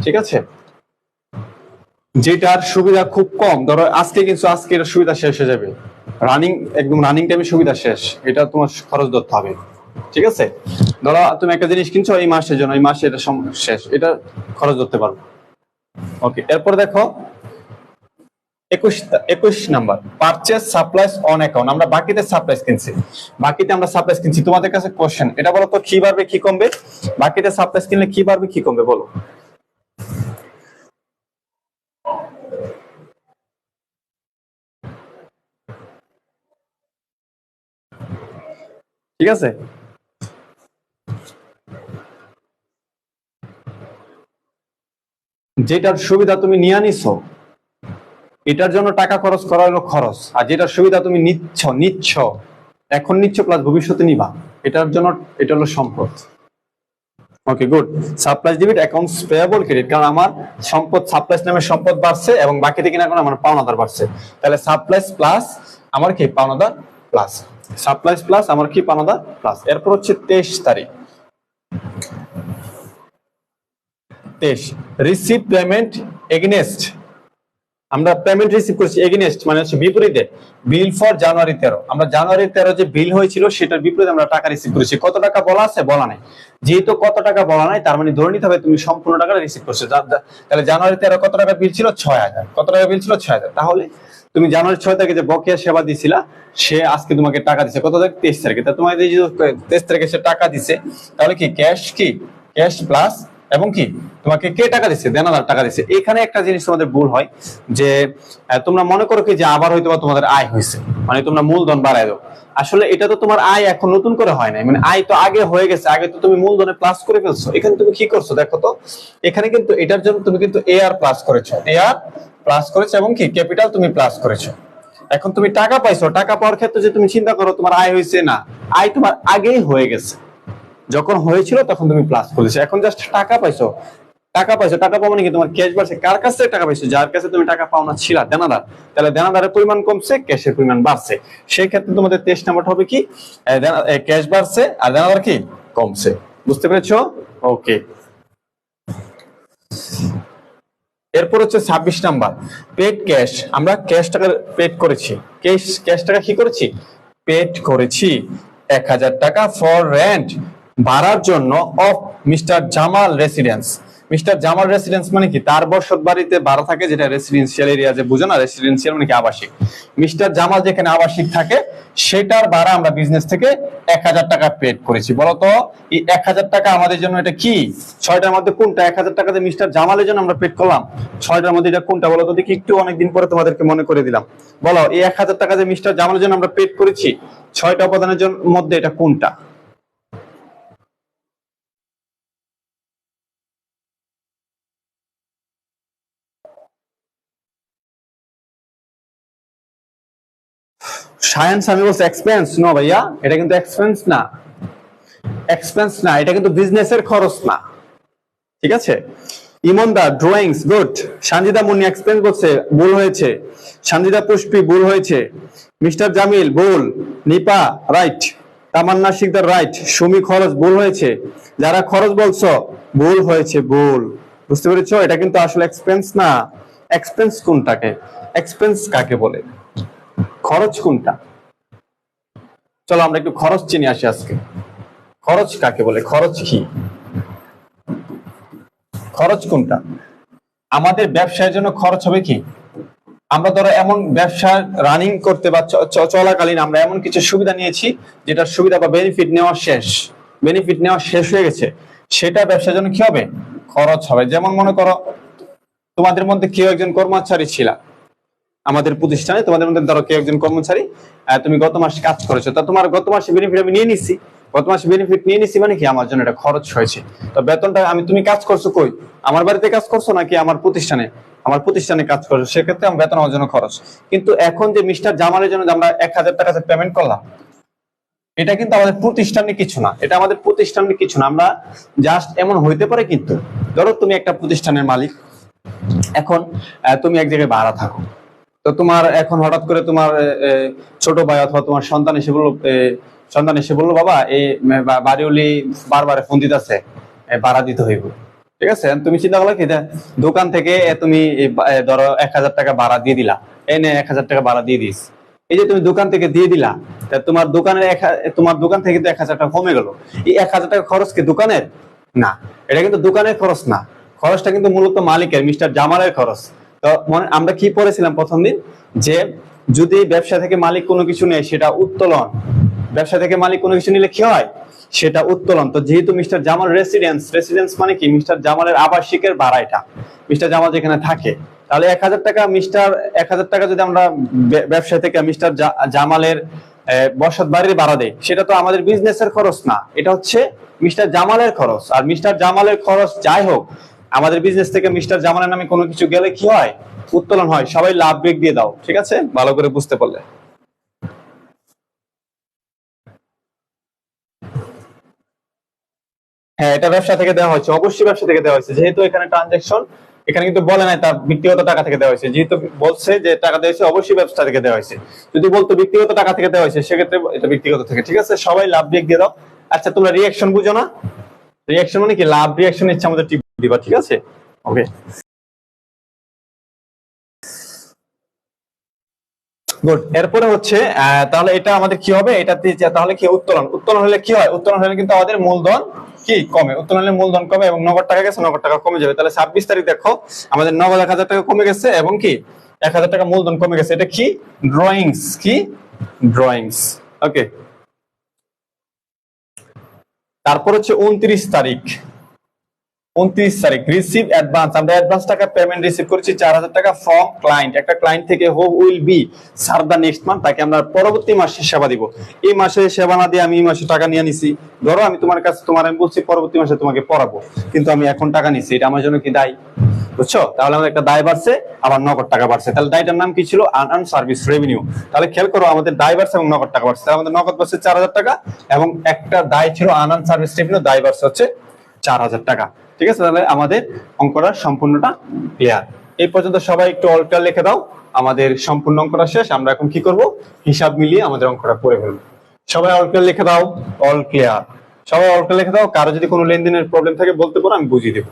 ঠিক আছে, যেটার সুবিধা খুব কম, ধরো আজকে কিন্তু আজকে এর সুবিধা শেষ হয়ে যাবে, রানিং একদম রানিং টাইমে সুবিধা শেষ, এটা তোমার খরচ ধরতে হবে। ঠিক আছে, ধরো তুমি একটা জিনিস কিনছো এই মাসের জন্য, এই মাসে এটা শেষ, এটা খরচ ধরতে পারবো। ওকে, এরপর দেখো 21 number, purchase supplies on account. আমরা বাকিতে সাপ্লাইস কিনছি, বাকিতে আমরা সাপ্লাইস কিনছি। তোমাদের কাছে কোশ্চেন, এটা বলো তো কি বাড়বে কি কমবে? বাকিতে সাপ্লাইস কিনলে কি বাড়বে কি কমবে বলো? ঠিক আছে, যেটার সুবিধা তুমি নিয়ে নিছো এটার জন্য টাকা খরচ করা হলো খরচ, আর যেটার সুবিধা তুমি নিচ্ছ এখন নিচ্ছ প্লাস ভবিষ্যতে নিবা, এটার জন্য এটা হলো সম্পদ। Okay good, supplies debit accounts payable credit, কারণ আমার সম্পদ সাপ্লাইস নামে সম্পদ বাড়ছে এবং বাকিতে কিনা কোনো আমার পাওনাদার বাড়ছে, তাহলে সাপ্লাইস প্লাস আমার কি পাওনাদার প্লাস, সাপ্লাইস প্লাস আমার কি পাওনাদার প্লাস। এরপর হচ্ছে 23 তারিখ, 23 রিসিভ পেমেন্ট এগেইনস্ট, আমরা পেমেন্ট রিসিভ করছি এগেইনস্ট মানে হচ্ছে বিপরীতে, বিল ফর জানুয়ারি 13, আমরা জানুয়ারি 13 যে বিল হয়েছিল সেটার বিপরীতে আমরা টাকা রিসিভ করেছি। কত টাকা বলা আছে? বলা নাই, যেহেতু কত টাকা বলা নাই তার মানে ধরে নিতে হবে তুমি সম্পূর্ণ টাকা রিসিভ করছো। তাহলে জানুয়ারি 13 কত টাকা বিল ছিল? 6000। কত টাকা বিল ছিল? 6000। তাহলে তুমি জানুয়ারি 6 তারিখে যে বকেয়া সেবা দিছিলা সে আজকে তোমাকে টাকা দিছে কত তারিখ? 23 তারিখে। তা তোমাকে যে 23 তারিখে সে টাকা দিছে, তাহলে কি ক্যাশ প্লাস এবং কি তোমাকে কে টাকা দিচ্ছে? দেনাদার টাকা দিচ্ছে। এখানে একটা জিনিস তোমাদের ভুল হয় যে তোমরা মনে করো কি যে আবার হয়তো তোমাদের আয় হয়েছে, মানে তোমরা মূলধন বাড়ায় দাও। আসলে এটা তো তোমার আয় এখন নতুন করে হয় নাই, মানে আয় তো আগে হয়ে গেছে, আগে তো তুমি মূলধনে প্লাস করে ফেলছো। এখানে তুমি কি করছো দেখো তো, এখানে কিন্তু এটার জন্য তুমি কিন্তু এআর প্লাস করেছো, এবং কি ক্যাপিটাল তুমি প্লাস করেছো। এখন তুমি টাকা পাইছো, টাকা পাওয়ার ক্ষেত্রে যে তুমি চিন্তা করো তোমার আয় হয়েছে, না, আয় তোমার আগেই হয়ে গেছে, যখন হয়েছিল তখন তুমি প্লাস করেছো। এখন জাস্ট টাকা পাইছো, টাকা পাওয়া মানে কি তোমার ক্যাশ বাড়ছে। কার কাছ থেকে টাকা পাইছো? যার কাছে তুমি টাকা পাও না ছিলা, দেনাদার। তাহলে দেনাদারের পরিমাণ কমছে, ক্যাশের পরিমাণ বাড়ছে। সেই ক্ষেত্রে তোমাদের 23 নাম্বারটা হবে কি ক্যাশ বাড়ছে আর দেনাদার কি কমছে। বুঝতে পেরেছো? ওকে, এরপর হচ্ছে 26 নাম্বার পেড ক্যাশ। আমরা ক্যাশ টাকা পেড করেছি, ক্যাশ টাকা কি করেছি? পেড করেছি 1000 টাকা ফর রেন্ট, ভাড়ার জন্য of mister Jamal residence. Mister Jamal residence মানে কি তার বসত বাড়িতে ভাড়া থাকে, যেটা রেসিডেন্সিয়াল এরিয়া, যে বুঝো না, রেসিডেন্সিয়াল মানে কি আবাসিক। মিস্টার জামাল যেখানে আবাসিক থাকে সেটার ভাড়া আমরা বিজনেস থেকে 1000 টাকা পেড করেছি। বলতো এই 1000 টাকা আমাদের জন্য এটা কি? 6টার মধ্যে কোনটা? 1000 টাকা যে মিস্টার জামালের জন্য আমরা পেড করলাম, 6টার মধ্যে এটা কোনটা বলো তো দেখি, একটু অনেকদিন পরে তোমাদেরকে মনে করে দিলাম। বলো এই 1000 টাকা যে মিস্টার জামালের জন্য আমরা পেড করেছি 6টা উপাদানের মধ্যে এটা কোনটা? সায়েন্স আমি বলছি এক্সপেন্স। নো ভাইয়া, এটা কিন্তু এক্সপেন্স না, এটা কিন্তু বিজনেসের খরচ না। ঠিক আছে, ইমনদার drawings good, Sanjida Munni expense বলছে, ভুল হয়েছে। সঞ্জিদা পুষ্পি ভুল হয়েছে। মিস্টার জামিল ভুল। নিপা রাইট। তামান্না শিকদার রাইট। সুমি খরচ ভুল হয়েছে। যারা খরচ বলছো ভুল হয়েছে, ভুল। বুঝতে পেরেছো? এটা কিন্তু আসলে এক্সপেন্স না। এক্সপেন্স কোনটাকে? এক্সপেন্স কাকে বলে? খরচ কোনটা? চলো আমরা একটু খরচ চিনি আসি আজকে। খরচ কাকে বলে? খরচ কি? খরচ কোনটা? আমাদের ব্যবসায়ের জন্য খরচ হবে কি? আমরা ধরো এমন ব্যবসা রানিং করতে বা চলাকালীন আমরা এমন কিছু সুবিধা নিয়েছি যেটার সুবিধা বা বেনিফিট নেওয়া শেষ হয়ে গেছে, সেটা ব্যবসার জন্য কি হবে? খরচ হবে। যেমন মনে করো তোমাদের মধ্যে কেউ একজন কর্মচারী ছিল আমাদের প্রতিষ্ঠানে, তোমাদের মধ্যে ধরো কেউ একজন কর্মচারী, তুমি গত মাসে কাজ করেছো, তা তোমার গত মাসে বেনিফিট আমি নিয়ে নিছি। গত মাসে বেনিফিট নিয়ে নিছি মানে কি আমার জন্য এটা খরচ হয়েছে। তো বেতনটা তুমি কাজ করছো কই? আমার বাড়িতে কাজ করছো নাকি আমার প্রতিষ্ঠানে? আমার প্রতিষ্ঠানে কাজ করছো, সেক্ষেত্রে আমার বেতন আমার জন্য খরচ। কিন্তু এখন যে মিস্টার জামালের জন্য আমরা 1000 টাকা পেমেন্ট করলাম, এটা কিন্তু আমাদের প্রতিষ্ঠানে কিছু না, এটা আমাদের প্রতিষ্ঠানে কিছু না। আমরা জাস্ট এমন হইতে পারে, কিন্তু ধরো তুমি একটা প্রতিষ্ঠানের মালিক, এখন তুমি এক জায়গায় ভাড়া থাকো, তো তোমার এখন হঠাৎ করে তোমার ছোট ভাই অথবা তোমার সন্তান সেগুলো সন্তান এসে বললো বাবা এই বাড়িওয়ালি বারবার ফোন দিতেছে, ভাড়া দিতে হইব। ঠিক আছে, তুমি চিন্তা করলো কি দোকান থেকে তুমি ধরো 1000 টাকা ভাড়া দিয়ে দিলা, এনে 1000 টাকা ভাড়া দিয়ে দিস। এই যে তুমি দোকান থেকে দিয়ে দিলা, তোমার দোকানের তোমার দোকান থেকে তো 1000 টাকা কমে গেল। এই 1000 টাকা খরচ কি দোকানের? না, এটা কিন্তু দোকানের খরচ না, খরচটা কিন্তু মূলত মালিকের, মিস্টার জামালের খরচ। তো আমরা কি পড়েছিলাম প্রথম দিন, যে যদি ব্যবসা থেকে মালিক কোনো কিছু নেয় সেটা উত্তোলন, ব্যবসা থেকে মালিক কোনো কিছু নিলে কি হয়, সেটা উত্তোলন। তো যেহেতু মিস্টার জামাল রেসিডেন্স মানে কি, মিস্টার জামালের আবাসিকের ভাড়া, এটা মিস্টার জামাল যেখানে থাকে, তাহলে 1000 টাকা 1000 টাকা যদি আমরা ব্যবসা থেকে মিস্টার জামালের বসত বাড়ির ভাড়া দেয়, সেটা তো আমাদের বিজনেসের খরচ না, এটা হচ্ছে মিস্টার জামালের খরচ। আর মিস্টার জামালের খরচ যাই হোক, আমাদের বিজনেস থেকে মিস্টার জামালের নামে কোনো কিছু গেলে কি হয়, উত্তোলন হয়। সবাই লাভ ব্রেক দিয়ে দাও, ঠিক আছে, ভালো করে বুঝতে পারলে। হ্যাঁ, এটা ব্যবসা থেকে দেওয়া হয়েছে, অবশ্যই ব্যবসা থেকে দেওয়া হয়েছে, যেহেতু এখানে ট্রানজাকশন, এখানে কিন্তু বলে নাই তার ব্যক্তিগত টাকা থেকে দেওয়া হয়েছে, যেহেতু বলছে যে টাকা দেওয়া হয়েছে, অবশ্যই ব্যবসা থেকে দেওয়া হয়েছে। যদি বলতো ব্যক্তিগত টাকা থেকে দেওয়া হয়েছে, সেক্ষেত্রে এটা ব্যক্তিগত থেকে। ঠিক আছে, সবাই লাভ ব্রেক দিয়ে দাও। আচ্ছা, তোমরা রিয়াকশন বুঝো না? রিয়াকশন মানে কি, লাভ রিয়াকশন ইচ্ছা আমাদের টিপ দিবা, ঠিক আছে, ওকে গুড। এরপরে হচ্ছে তাহলে এটা আমাদের কি হবে, এটাতে তাহলে কি উত্তোলন, উত্তোলন হলে কি হয়, উত্তোলন হলে কিন্তু আমাদের মূলধন কি কমে, উত্তোলন হলে মূলধন কমে এবং নগদ টাকা গেছে, নগদ টাকা কমে যাবে। তাহলে 26 তারিখ দেখো আমাদের নগদ 1000 টাকা কমে গেছে এবং কি 1000 টাকা মূলধন কমে গেছে। এটা কি ড্রয়িংস, কি ড্রয়িংস, ওকে। তারপর হচ্ছে 29 তারিখ, 29 তারিখ রিসিভ অ্যাডভান্স, আমরা অ্যাডভান্স টাকা পেমেন্ট রিসিভ করেছি 4000 টাকা ফ্রম ক্লায়েন্ট, একটা ক্লায়েন্ট থেকে, who will be serve the next month, তাকে আমরা পরবর্তী মাসে সেবা দিব। এই মাসে সেবা না দিয়ে আমি এই মাসে টাকা নিয়ে নিছি, ধরো আমি তোমার কাছে, আমি বলছি পরবর্তী মাসে তোমাকে পড়াবো, কিন্তু আমি এখন টাকা নিছি, এটা আমার জন্য কি দায়? বুঝছো? তাহলে আমাদের একটা দায় বাড়ছে, আবার নগদ টাকা বাড়ছে। তাহলে দায়টার নাম কি ছিল? Unearned service revenue. তাহলে খেয়াল করো, আমাদের দায় বাড়ছে এবং নগদ টাকা বাড়ছে। তাহলে আমাদের নগদ বাড়ছে 4000 টাকা এবং একটা দায় ছিল আনআর্নড সার্ভিস রেভিনিউ, দায় বাড়ছে হচ্ছে 4000 টাকা। ঠিক আছে, তাহলে আমাদের অঙ্কটা সম্পূর্ণটা ক্লিয়ার। এই পর্যন্ত সবাই একটু অল ক্লিয়ার লিখে দাও, আমাদের সম্পূর্ণ অঙ্কটা শেষ। আমরা এখন কি করব, হিসাব মিলিয়ে আমাদের অঙ্কটা করে ফেলবো। সবাই অল ক্লিয়ার লিখে দাও, অল ক্লিয়ার, সবাই অল ক্লিয়ার লিখে দাও। কারো যদি কোনো লেনদেনের প্রবলেম থাকে বলতে পারো, আমি বুঝিয়ে দেবো।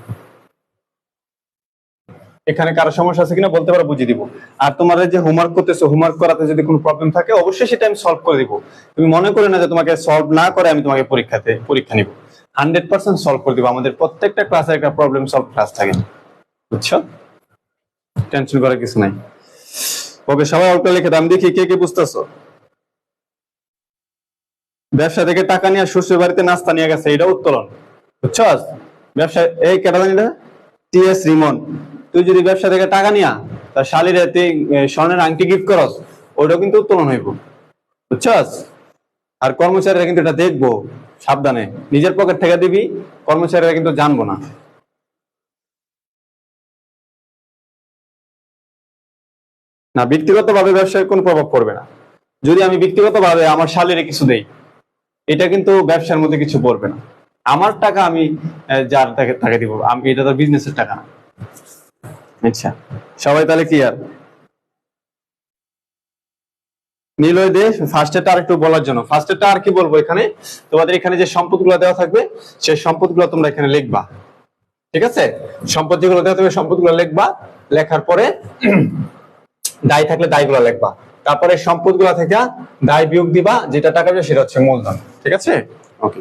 এখানে কারো সমস্যা আছে কিনা বলতে পারো, বুঝিয়ে দিব। আর তোমাদের যে হোমওয়ার্ক করতেছো, হোমওয়ার্ক করাতে যদি কোনো প্রবলেম থাকে অবশ্যই সেটা আমি সলভ করে দিব। তুমি মনে করে না যে তোমাকে সলভ না করে আমি তোমাকে পরীক্ষা নিব, 100% সলভ করে দিব। আমাদের প্রত্যেকটা ক্লাসে একটা প্রবলেম সলভ ক্লাস থাকে, বুঝছো? টেনশন করার কিছু নাই। ওকে, সবাই অল্প লিখে দাও, আমি দেখি কে কে বুঝতেছো। ব্যবসা থেকে টাকা নিয়ে শ্বশুর বাড়িতে নাস্তা নিয়ে গেছে, এটা উত্তোলন, বুঝছো? ব্যবসা, এই কেটা জানি না, টিএস রিমন, তুই যদি ব্যবসা থেকে টাকা নিয়া তার শালিরে তুই স্বর্ণের আংটি গিফট করস, ওইটাও কিন্তু উত্তোলন হইব, বুঝছস? আর কর্মচারীরা কিন্তু এটা দেখবো, সাবধানে, নিজের পকেট থেকে দিবি, কর্মচারীরা কিন্তু জানবো না। না, ব্যক্তিগত ভাবে ব্যবসায় কোনো প্রভাব পড়বে না। যদি আমি ব্যক্তিগত ভাবে আমার শালিরে কিছু দেই, এটা কিন্তু ব্যবসার মধ্যে কিছু পড়বে না। আমার টাকা আমি যার তাকে দিব, আমি, এটা তো বিজনেসের টাকা না। আচ্ছা, সবাই তাহলে ক্লিয়ার? নিলয় দে ফার্স্টেরটা আর একটু বলার জন্য, ফার্স্টেরটা আর কি বলবো, এখানে তোমাদের এখানে যে সম্পদগুলো দেওয়া থাকবে সেই সম্পদগুলো তোমরা এখানে লিখবা, ঠিক আছে? সম্পদ যেগুলো দেওয়া থাকবে সম্পদগুলো লিখবা, লেখার পরে দায় থাকলে দায়গুলো লিখবা, তারপরে সম্পদগুলো থেকে দায় বিয়োগ দিবা, যেটা টাকা হবে সেটা হচ্ছে মূলধন, ঠিক আছে? ওকে,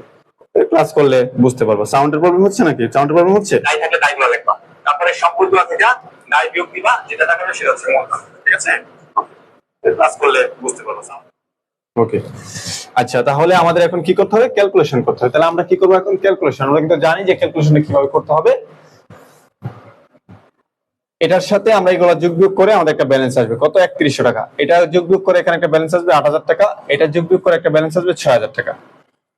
ক্লাস করলে বুঝতে পারবো। সাউন্ডের প্রবলেম হচ্ছে নাকি? সাউন্ডের প্রবলেম হচ্ছে? দায় থাকলে দায়গুলো লিখবা, তারপরে সম্পদগুলো থেকে দায় বিয়োগ দিবা, যেটা টাকা হবে সেটা হচ্ছে মূলধন, ঠিক আছে? ক্লাস করলে বুঝতে পারবো। ওকে, আচ্ছা, তাহলে আমাদের এখন কি করতে হবে? ক্যালকুলেশন করতে হবে। তাহলে আমরা কি করবো এখন? ক্যালকুলেশন। আমরা কিন্তু জানি যে ক্যালকুলেশনটা কিভাবে করতে হবে। এটার সাথে আমরা এগুলো যোগ বিয়োগ করে আমাদের একটা ব্যালেন্স আসবে কত? 3100 টাকা। এটা যোগ বিয়োগ করে এখানে একটা ব্যালেন্স আসবে 8000 টাকা। এটা যোগ বিয়োগ করে একটা ব্যালেন্স আসবে 6000 টাকা।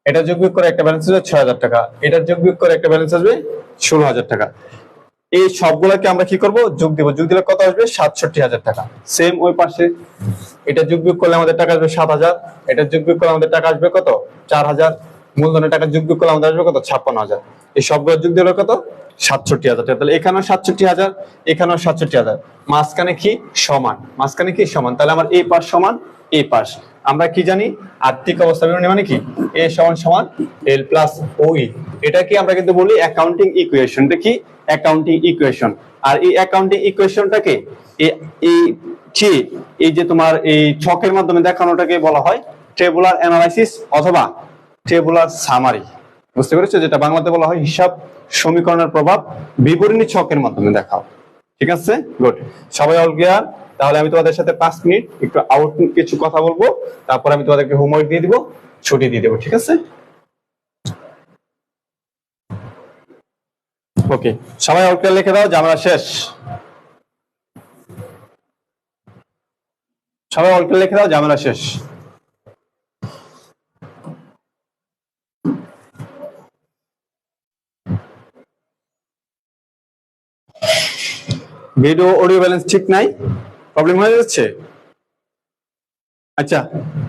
এটা যোগ বিয়োগ করে একটা ব্যালেন্স আসবে 6000 টাকা। এটা যোগ বিয়োগ করে একটা ব্যালেন্স আসবে 16000 টাকা। এই সবগুলোকে আমরা কি করব? যোগ দেব। যোগ দিলে কত আসবে? 67000 টাকা। সেম ওই পাশে এটা যোগ বিয়োগ করলে আমাদের টাকা আসবে 7000। এটা যোগ বিয়োগ করলে আমাদের টাকা আসবে কত? 4000। মূলধনের টাকা যোগ বিয়োগ করলে আমাদের আসবে কত? 56000। এই সবগুলো যোগ দিলে কত? 67000 টাকা। তাহলে এখানেও 67000, এখানেও 67000। মাঝখানে কি? সমান। মাঝখানে কি? সমান। তাহলে আমার এই পাশ সমান এই পাশ। আমরা কি জানি আর্থিক অবস্থা বিবরণী মানে কি এ সমান সমান এল প্লাস ওই, এটা কি আমরা কিন্তু বলি অ্যাকাউন্টিং ইকুয়েশন। এটা কি অ্যাকাউন্টিং ইকুয়েশন। আর এই অ্যাকাউন্টিং ইকুয়েশনটাকে এই যে তোমার এই ছকের মাধ্যমে দেখানোটাকে বলা হয় টেবুলার অ্যানালাইসিস অথবা টেবুলার সামারি। বুঝতে পেরেছো? যেটা বাংলাতে বলা হয় হিসাব সমীকরণের প্রভাব বিবরণী ছকের মাধ্যমে দেখাও। ঠিক আছে, গুড। সবাই অল ক্লিয়ার? তাহলে আমি তোমাদের সাথে 5 মিনিট একটু আউট কিছু কথা বলবো, তারপর আমি তোমাদেরকে হোমওয়ার্ক দিয়ে দিব, ছুটি দিয়ে দেবো। ঠিক আছে, ওকে। সবাই অল ক্লিয়ার লিখে দাও, ঝামেলা শেষ। সবাই অল ক্লিয়ার লিখে দাও, ঝামেলা শেষ। ভিডিও অডিও ব্যালেন্স ঠিক নাই, প্রবলেম হয়ে যাচ্ছে? আচ্ছা,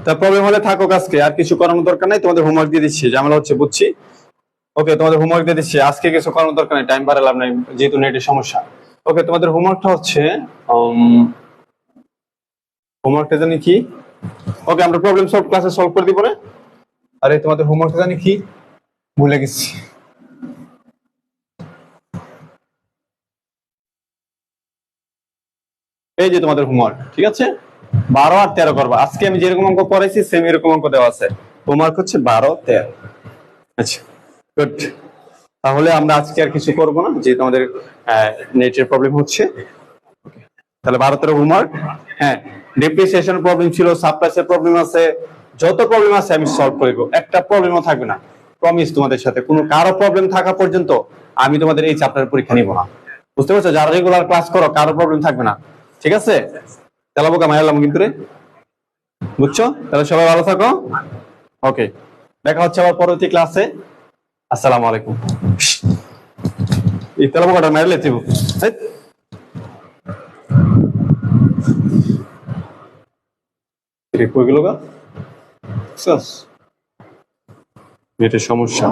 তা প্রবলেম হলে থাকো আজকে, আর কিছু করানোর দরকার নাই। তোমাদের হোমওয়ার্ক দিয়ে দিচ্ছি, ঝামেলা হচ্ছে বুঝছি। ওকে, তোমাদের হোমওয়ার্ক দিয়ে দিচ্ছি, আজকে কিছু করানোর দরকার নাই, টাইম বাড়ালাম নাই যেহেতু নেটের সমস্যা। ওকে, তোমাদের হোমওয়ার্কটা হচ্ছে হোমওয়ার্কটা জানি কি? ওকে, আমরা প্রবলেম সলভ ক্লাসে সলভ করে দিব না? আরে তোমাদের হোমওয়ার্কটা জানি কি, ভুলে গেছি। এই যে তোমাদের হোমওয়ার্ক, ঠিক আছে? 12 আর 13 করবা। আজকে আমি যেরকম অঙ্ক করাইছি সেম এরকম অঙ্ক দেওয়া আছে। হোমওয়ার্ক হচ্ছে 12, 13। আচ্ছা, গুড। তাহলে আমরা আজকে আর কিছু করব না, যেহেতু আমাদের নেটের প্রবলেম হচ্ছে। তাহলে 12, 13 হোমওয়ার্ক। হ্যাঁ, ডেপ্রিসিয়েশন প্রবলেম ছিল, সাপ্লাইসের প্রবলেম আছে, যত প্রবলেম আছে আমি সলভ করে দেবো, একটা প্রবলেমও থাকবে না। প্রমিস তোমাদের সাথে, কোনো কারো প্রবলেম থাকা পর্যন্ত আমি তোমাদের এই চ্যাপ্টারের পরীক্ষা নিব না। বুঝতে পারছো? যারা রেগুলার ক্লাস করো কারো প্রবলেম থাকবে না, ঠিক আছে? তেলাবো কামাইলাম কিন্তু রে, বুঝছো? তাহলে সবাই ভালো থাকো। ওকে, দেখা হচ্ছে আবার পরবর্তী ক্লাসে। আসসালামু আলাইকুম। এই তেলাবো কাটা মারলে দিব কই গেল গা? নেটের সমস্যা।